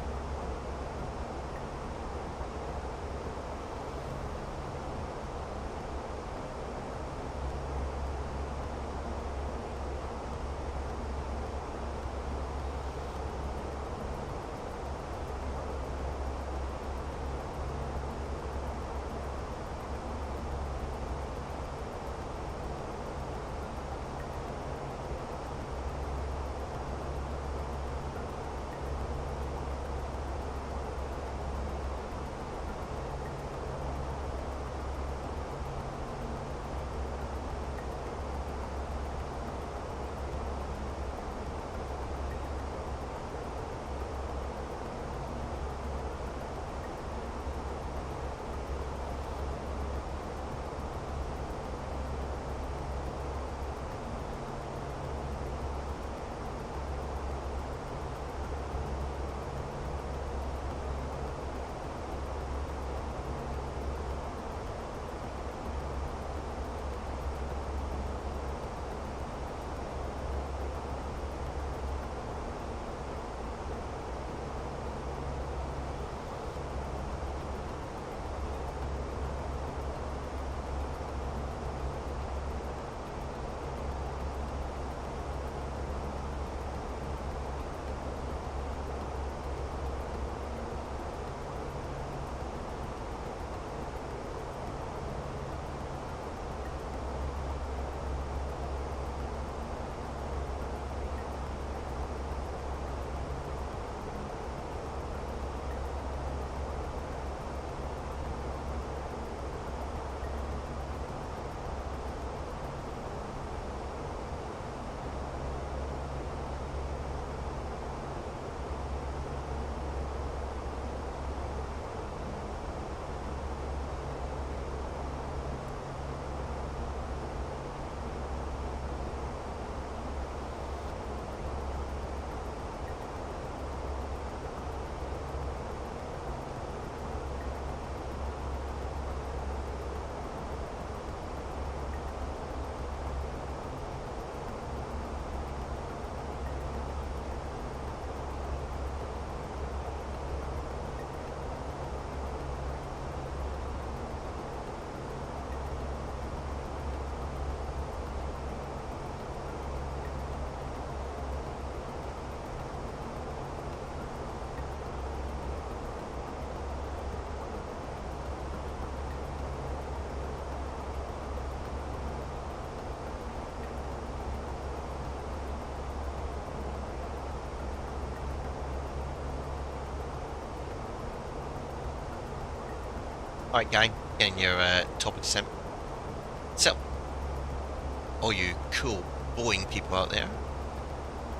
Alright, gang, getting your top of descent. So, all you cool Boeing people out there,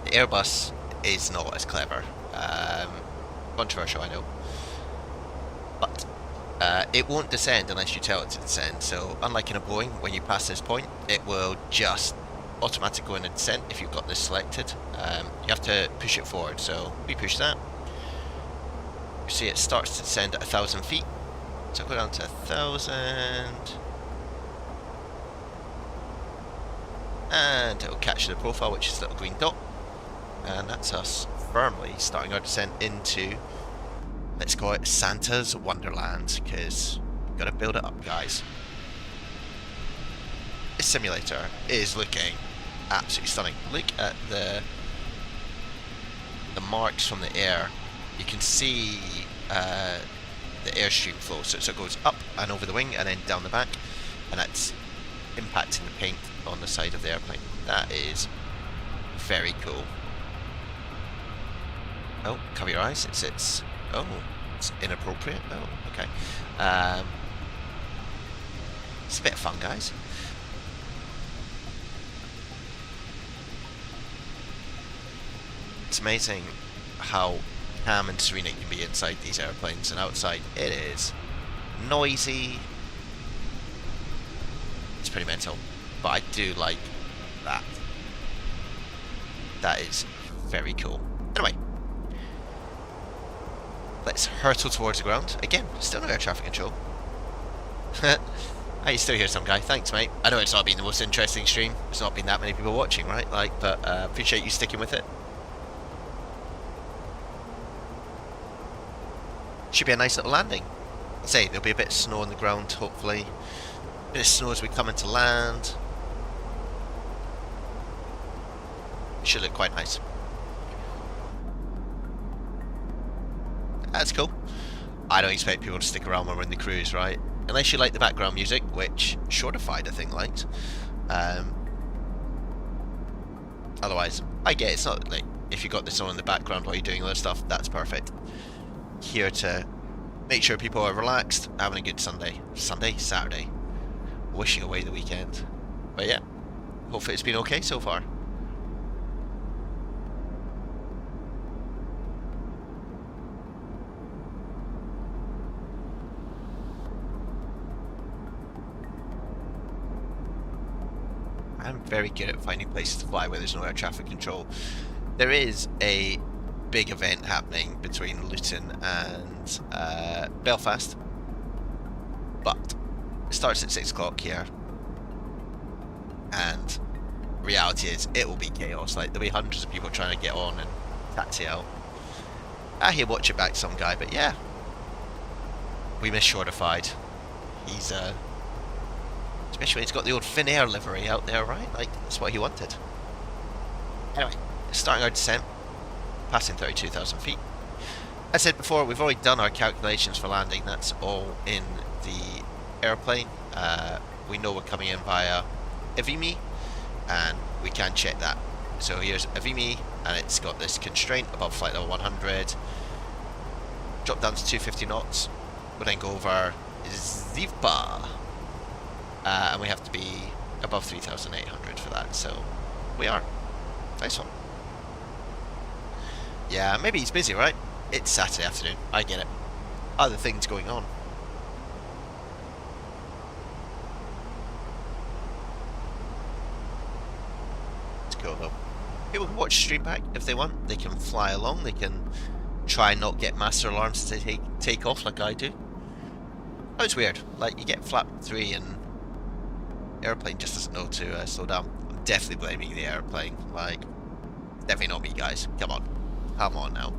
the Airbus is not as clever. Controversial, I know. But it won't descend unless you tell it to descend. So, unlike in a Boeing, when you pass this point, it will just automatically go in a descent if you've got this selected. You have to push it forward, so we push that. You see it starts to descend at 1,000 feet. So go down to 1,000. And it'll catch the profile, which is the little green dot. And that's us firmly starting our descent into, let's call it Santa's Wonderland, because we've got to build it up, guys. This simulator is looking absolutely stunning. Look at the marks from the air. You can see the airstream flow, so it goes up and over the wing and then down the back, and that's impacting the paint on the side of the airplane. That is very cool. Oh, cover your eyes. It's inappropriate. Oh, okay. It's a bit of fun, guys. It's amazing how calm and serene it can be inside these airplanes, and outside it is noisy. It's pretty mental, but I do like that. That is very cool. Anyway, let's hurtle towards the ground. Again, still no air traffic control. Hey, you still here, some guy. Thanks, mate. I know it's not been the most interesting stream. There's not been that many people watching, right? Like, but appreciate you sticking with it. Should be a nice little landing. I'll say there'll be a bit of snow on the ground, hopefully. A bit of snow as we come into land. Should look quite nice. That's cool. I don't expect people to stick around when we're in the cruise, right? Unless you like the background music, which Shortified, I think, liked. Otherwise, I get it. It's not like if you got this on in the background while you're doing other stuff, that's perfect. Here to make sure people are relaxed, having a good Saturday, wishing away the weekend. But yeah, hopefully it's been okay so far. I'm very good at finding places to fly where there's no air traffic control. There is a big event happening between Luton and Belfast, but it starts at 6 o'clock here, and reality is it will be chaos. Like, there'll be hundreds of people trying to get on and taxi out. I hear watch it back some guy, but yeah, we miss Shortified. He's especially when he's got the old Finnair livery out there, right? Like, that's what he wanted. Anyway, starting our descent, passing 32,000 feet. As I said before, we've already done our calculations for landing. That's all in the airplane. We know we're coming in via NVMe, and we can check that. So here's NVMe, and it's got this constraint above flight level 100. Drop down to 250 knots. We'll then go over Zipa, and we have to be above 3,800 for that. So we are. Nice one. Yeah, maybe he's busy, right? It's Saturday afternoon. I get it. Other things going on. It's cool though. People can watch stream back if they want. They can fly along. They can try and not get master alarms to take off like I do. Oh, it's weird. Like, you get flap 3 and airplane just doesn't know to slow down. I'm definitely blaming the airplane. Like, definitely not me, guys. Come on. Come on now.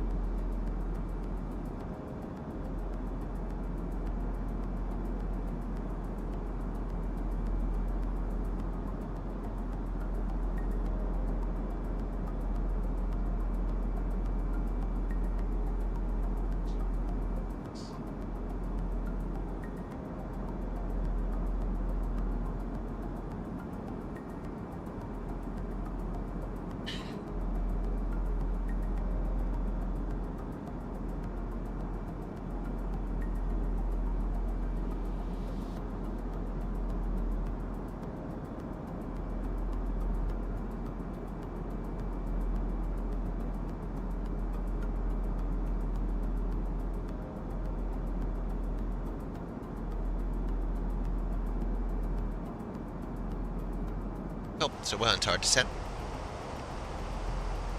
Cool, so we're onto our descent.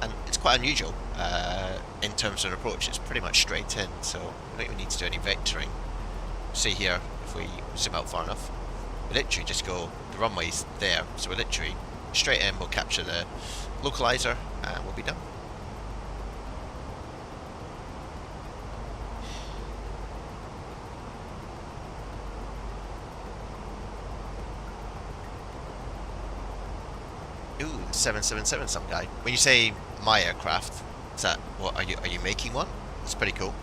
And it's quite unusual in terms of approach. It's pretty much straight in, so we don't even need to do any vectoring. See here, if we zoom out far enough, we literally just go, the runway's there, so we're literally straight in, we'll capture the localizer and we'll be done. Ooh, 777 some guy. When you say my aircraft, is that, what, are you making one? It's pretty cool.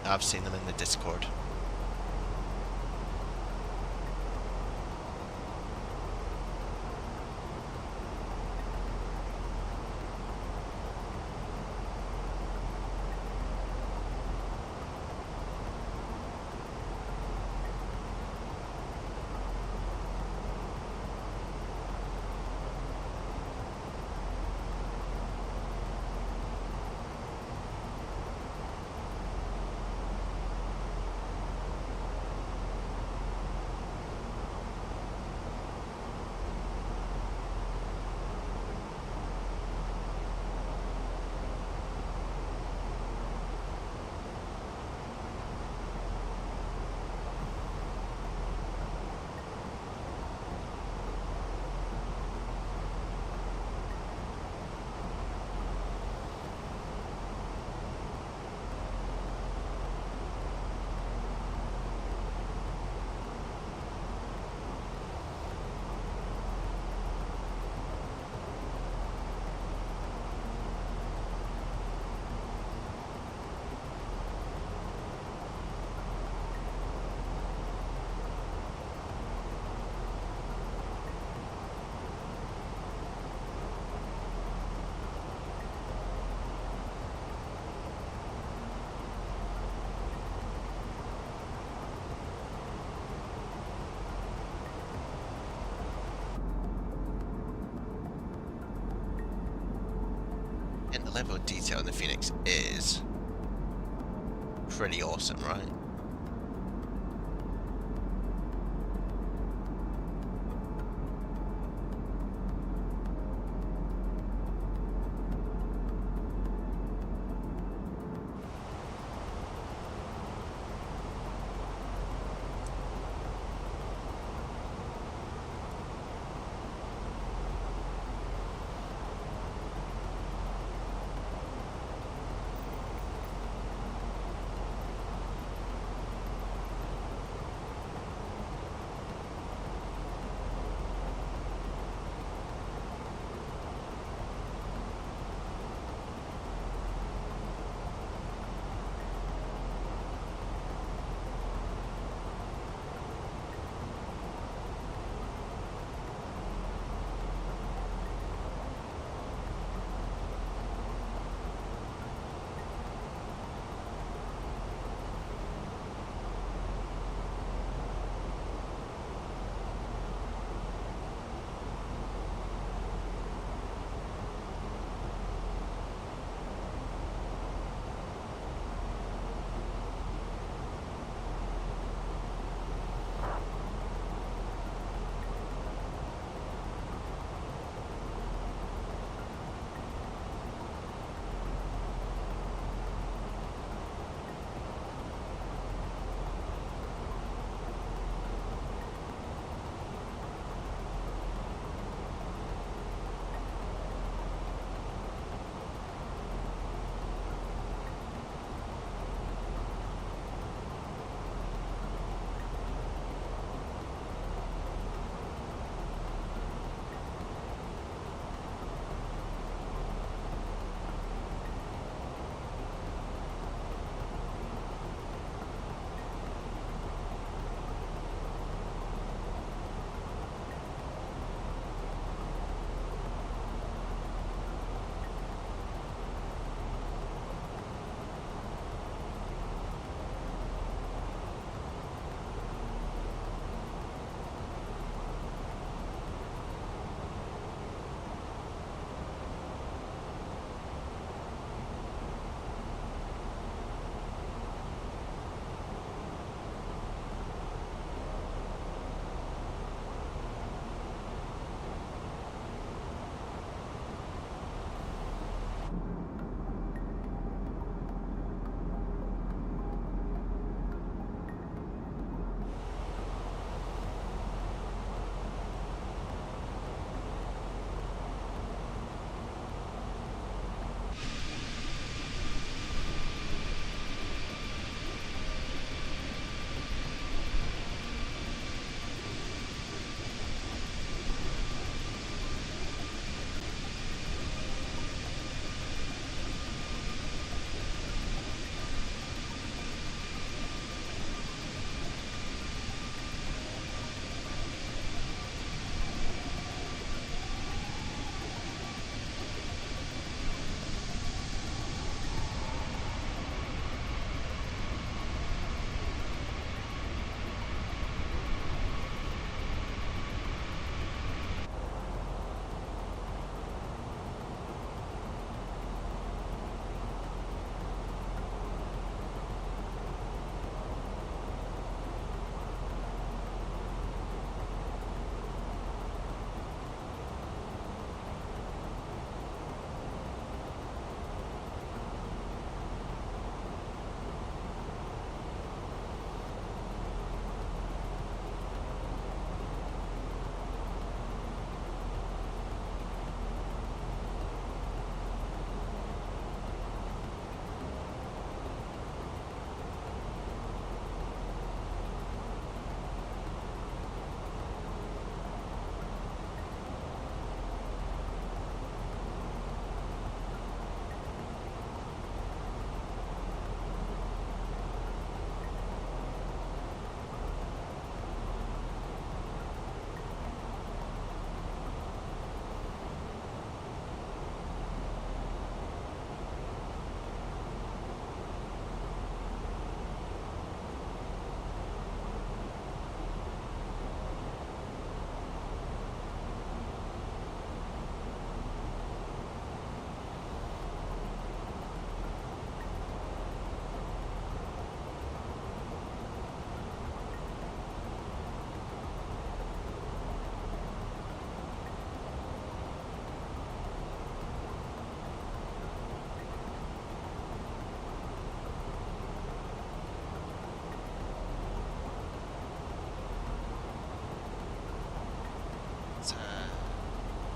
I've seen them in the Discord. And the level of detail in the Phoenix is pretty awesome, right?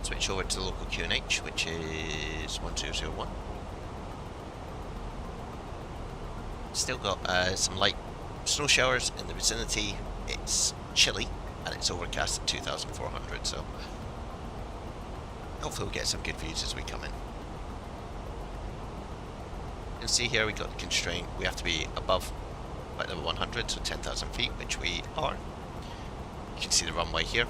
Switch over to the local QNH, which is 1201. Still got some light snow showers in the vicinity. It's chilly and it's overcast at 2,400, so hopefully we'll get some good views as we come in. You can see here we got the constraint. We have to be above flight level 100, so 10,000 feet, which we are. You can see the runway here.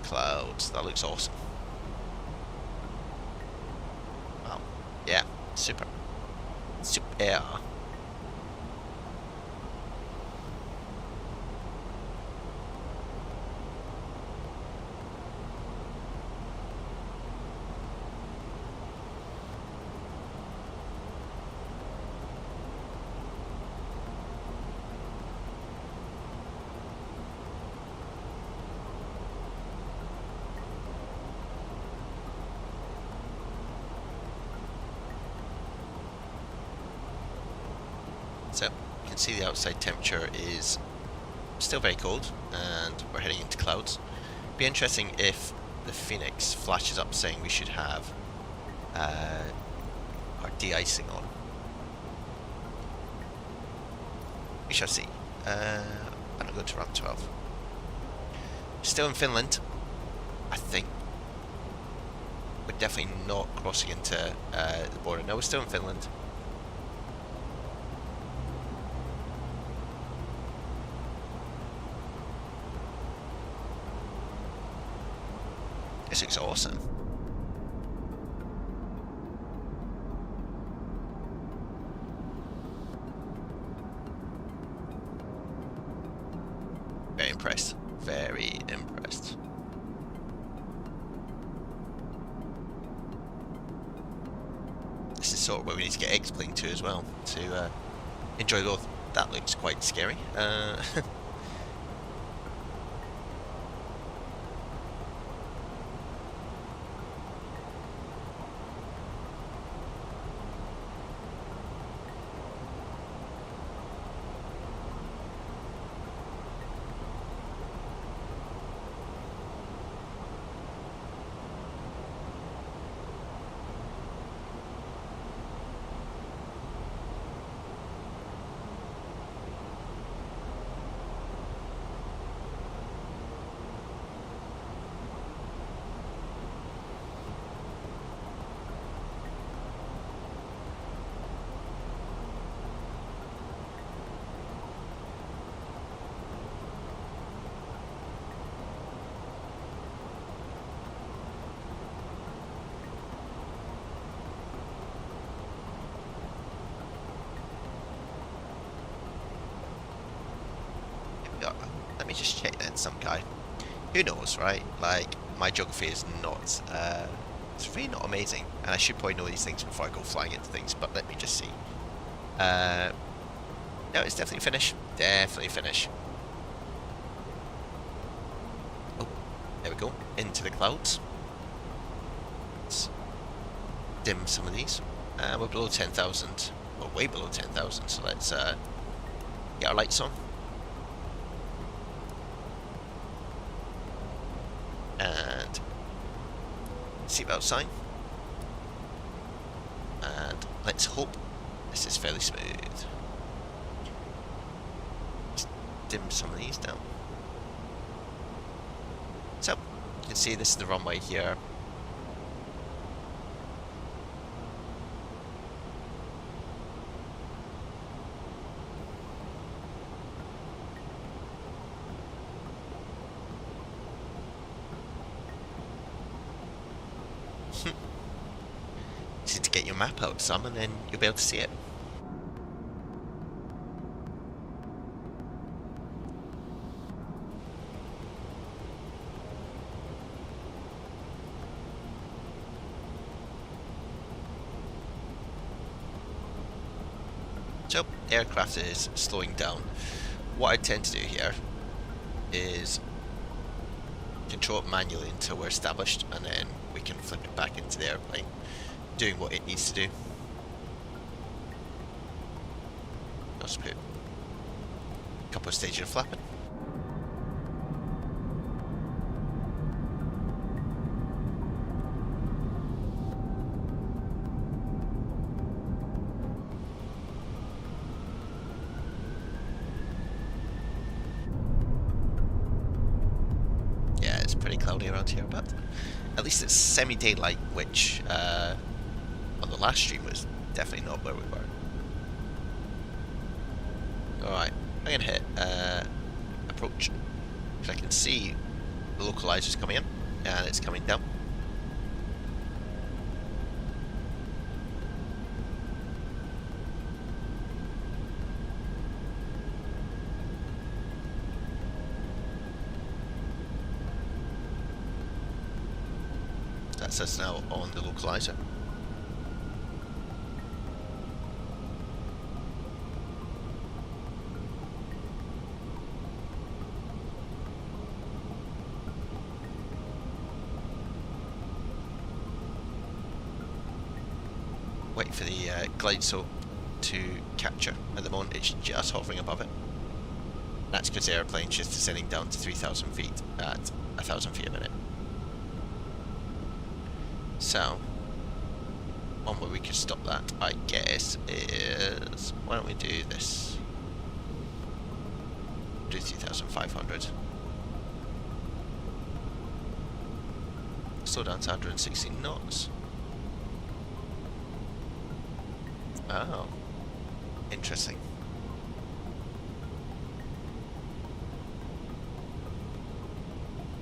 Clouds, that looks awesome. Wow, yeah, super. So you can see the outside temperature is still very cold and we're heading into clouds. Be interesting if the Phoenix flashes up saying we should have our de-icing on. We shall see. I'm gonna go to ramp 12. Still in Finland, I think. We're definitely not crossing into the border. No, we're still in Finland. This looks awesome. Very impressed. Very impressed. This is sort of where we need to get X-Plane to as well to enjoy both. That looks quite scary. Let me just check then, some guy. Who knows, right? Like, my geography is not, it's really not amazing. And I should probably know these things before I go flying into things, but let me just see. No, it's definitely Finnish. Definitely Finnish. Oh, there we go. Into the clouds. Let's dim some of these. We're below 10,000. Well, way below 10,000, so let's get our lights on. And seatbelt sign, and let's hope this is fairly smooth. Just dim some of these down. So you can see this is the runway here. To get your map out some, and then you'll be able to see it. So, the aircraft is slowing down. What I tend to do here is control it manually until we're established, and then we can flip it back into the airplane, doing what it needs to do. Just put a couple of stages of flapping. Pretty cloudy around here, but at least it's semi-daylight, which on the last stream was definitely not where we were. Alright, I'm gonna hit approach, because I can see the localizer's coming in and it's coming down. That's us now on the localizer. Wait for the glide slope to capture. At the moment it's just hovering above it. That's because the airplane's just descending down to 3,000 feet at 1,000 feet a minute. So, one way we could stop that, I guess, is... why don't we do this? Do 3,500. Slow down to 160 knots. Oh. Interesting.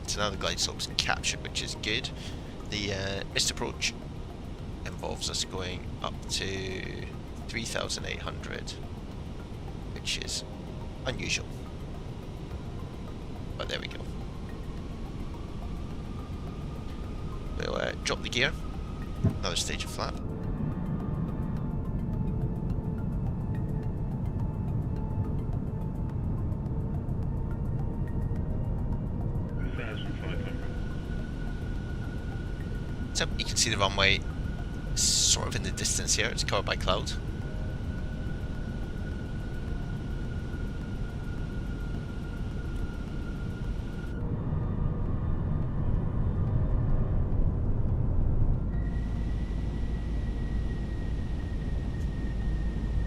So now the glide slope's captured, which is good. The missed approach involves us going up to 3,800, which is unusual. But there we go. We'll drop the gear, another stage of flap. So you can see the runway sort of in the distance here, it's covered by cloud.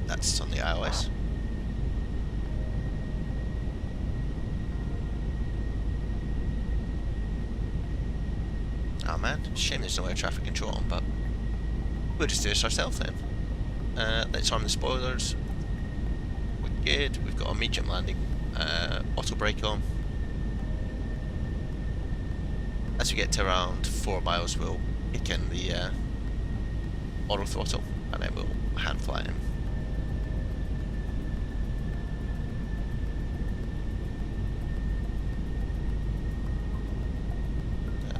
That's on the iOS. Oh man, shame there's no air traffic control on, but we'll just do this ourselves then. Let's arm the spoilers. We're good. We've got a medium landing. Auto brake on. As we get to around 4 miles, we'll kick in the auto throttle, and then we'll hand fly in.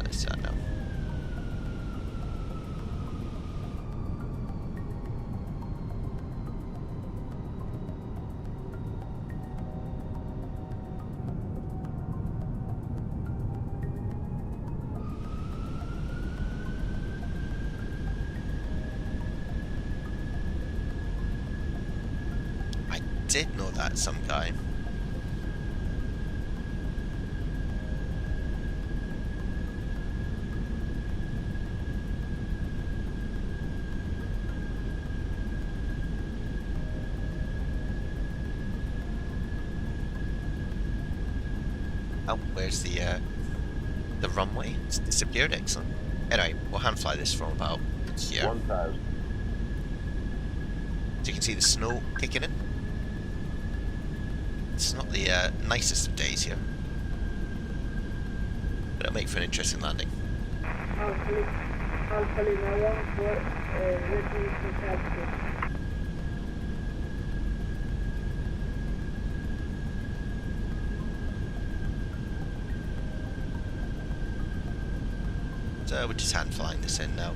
Let's do that now. Did know that, some guy. Oh, where's the runway? It's disappeared, excellent. Anyway, we'll hand fly this from about here. 1,000. So you can see the snow kicking in. It's not the nicest of days here, but it'll make for an interesting landing. So we're just hand flying this in now.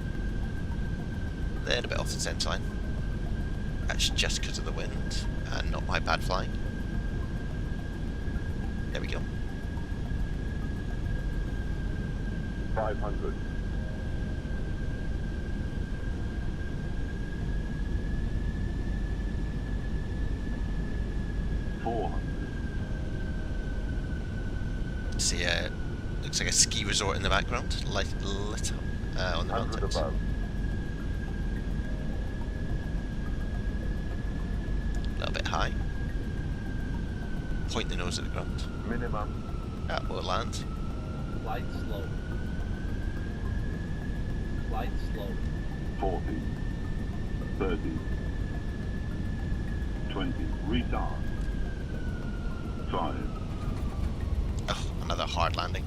A little bit off the centre line. That's just because of the wind and not my bad flying. There we go. 500. 400. See, looks like a ski resort in the background, lit up on the 100 mountains. above. A little bit high. Point the nose at the ground. Minimum. We'll land. Flight slow. Flight slow. 40. 30. 20. Retard. 5. Oh, another hard landing.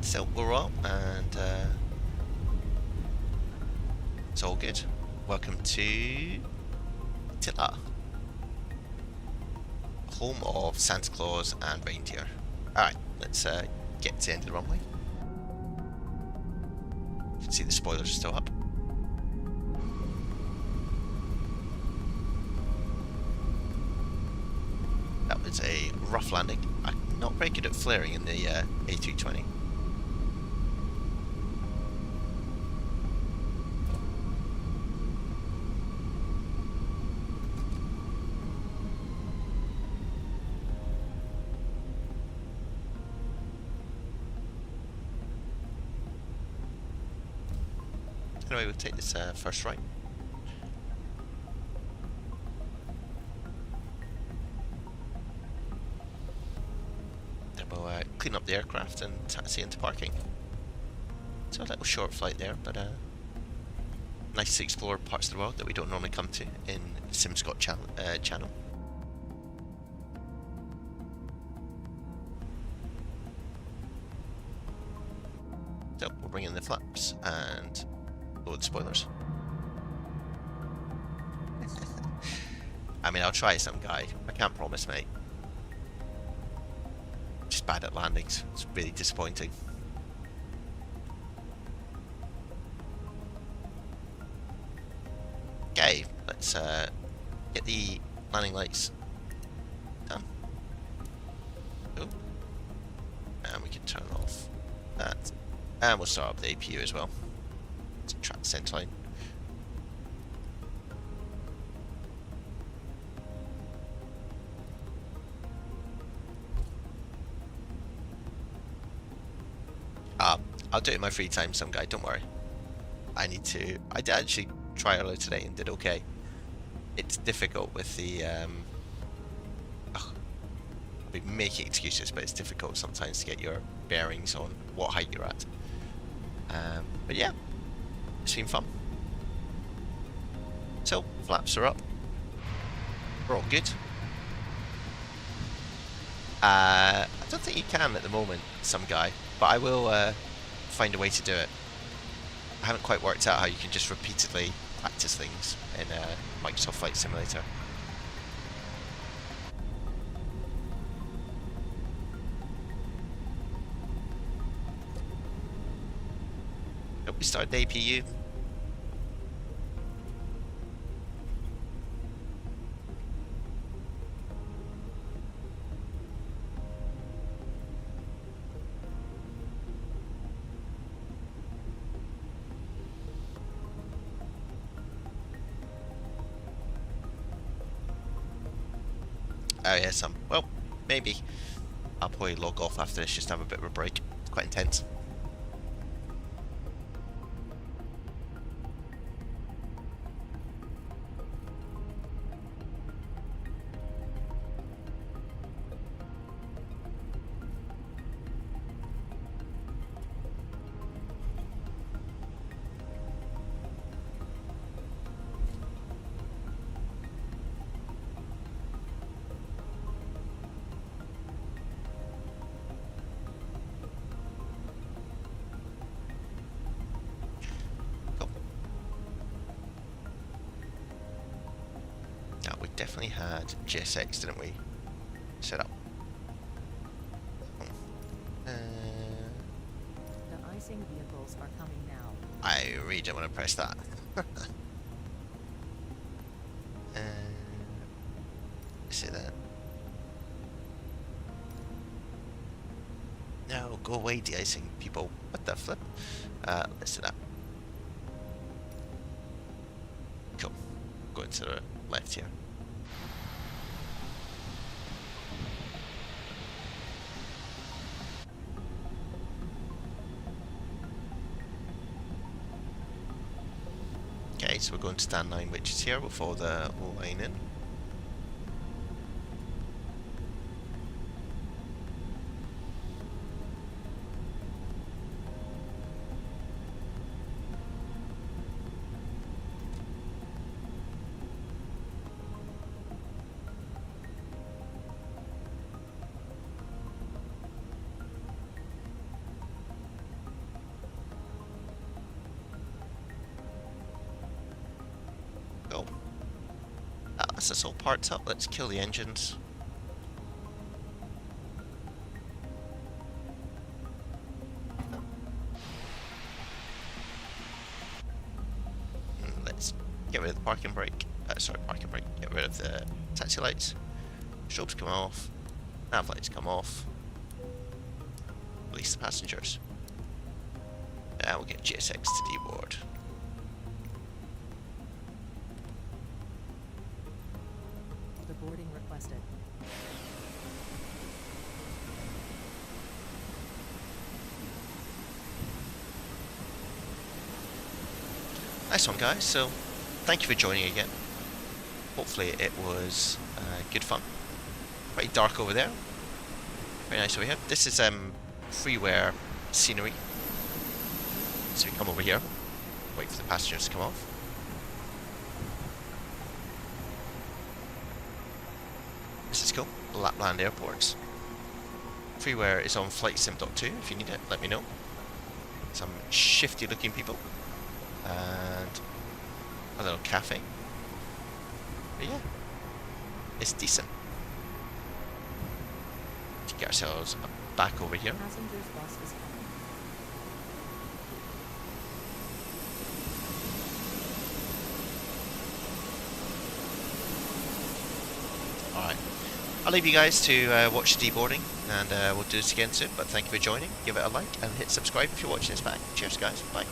So we're up, and it's all good. Welcome to Kittilä, home of Santa Claus and reindeer. Alright, let's get to the end of the runway. You can see the spoilers are still up. That was a rough landing. I'm not very good at flaring in the A320. Anyway, we'll take this first right. Then we'll clean up the aircraft and taxi into parking. So a little short flight there, but nice to explore parts of the world that we don't normally come to in the SimScott channel. So we'll bring in the flaps and load the spoilers. I mean, I'll try some guy. I can't promise, mate. Just bad at landings. It's really disappointing. Okay, let's get the landing lights done. Oh. And we can turn off that. And we'll start up the APU as well. Let's track the center line. I'll do it in my free time, some guy, don't worry. I did actually try earlier today and did okay. It's difficult with the, I'll be making excuses, but it's difficult sometimes to get your bearings on what height you're at. But yeah, it's been fun. So, flaps are up. We're all good. I don't think you can at the moment, some guy, but I will find a way to do it. I haven't quite worked out how you can just repeatedly practice things in Microsoft Flight Simulator. Hope we started the APU. Oh yeah, well, maybe. I'll probably log off after this, just have a bit of a break. It's quite intense. Definitely had GSX, didn't we? Set up. De-icing vehicles are coming now. I really don't want to press that. See that? No, go away, de-icing people. What the flip? Let's do that. Cool. Going to the left here. Okay, so we're going to stand 9 witches here before the line in. Go. That's us all parked up. Let's kill the engines. Let's get rid of the parking brake. Sorry, parking brake. Get rid of the taxi lights. Strobes come off. Nav lights come off. Release the passengers. And we'll get GSX to deboard. Boarding requested. Nice one, guys. So, thank you for joining again. Hopefully it was good fun. Pretty dark over there. Very nice over here. This is freeware scenery. So we come over here, wait for the passengers to come off. This is cool. Lapland Airports. Freeware is on flightsim.2. If you need it, let me know. Some shifty looking people. And a little cafe. But yeah, it's decent. Let's get ourselves back over here. Passengers bus is coming. Alright. I'll leave you guys to watch the deboarding, and we'll do this again soon, but thank you for joining. Give it a like and hit subscribe if you're watching this back. Cheers guys, bye.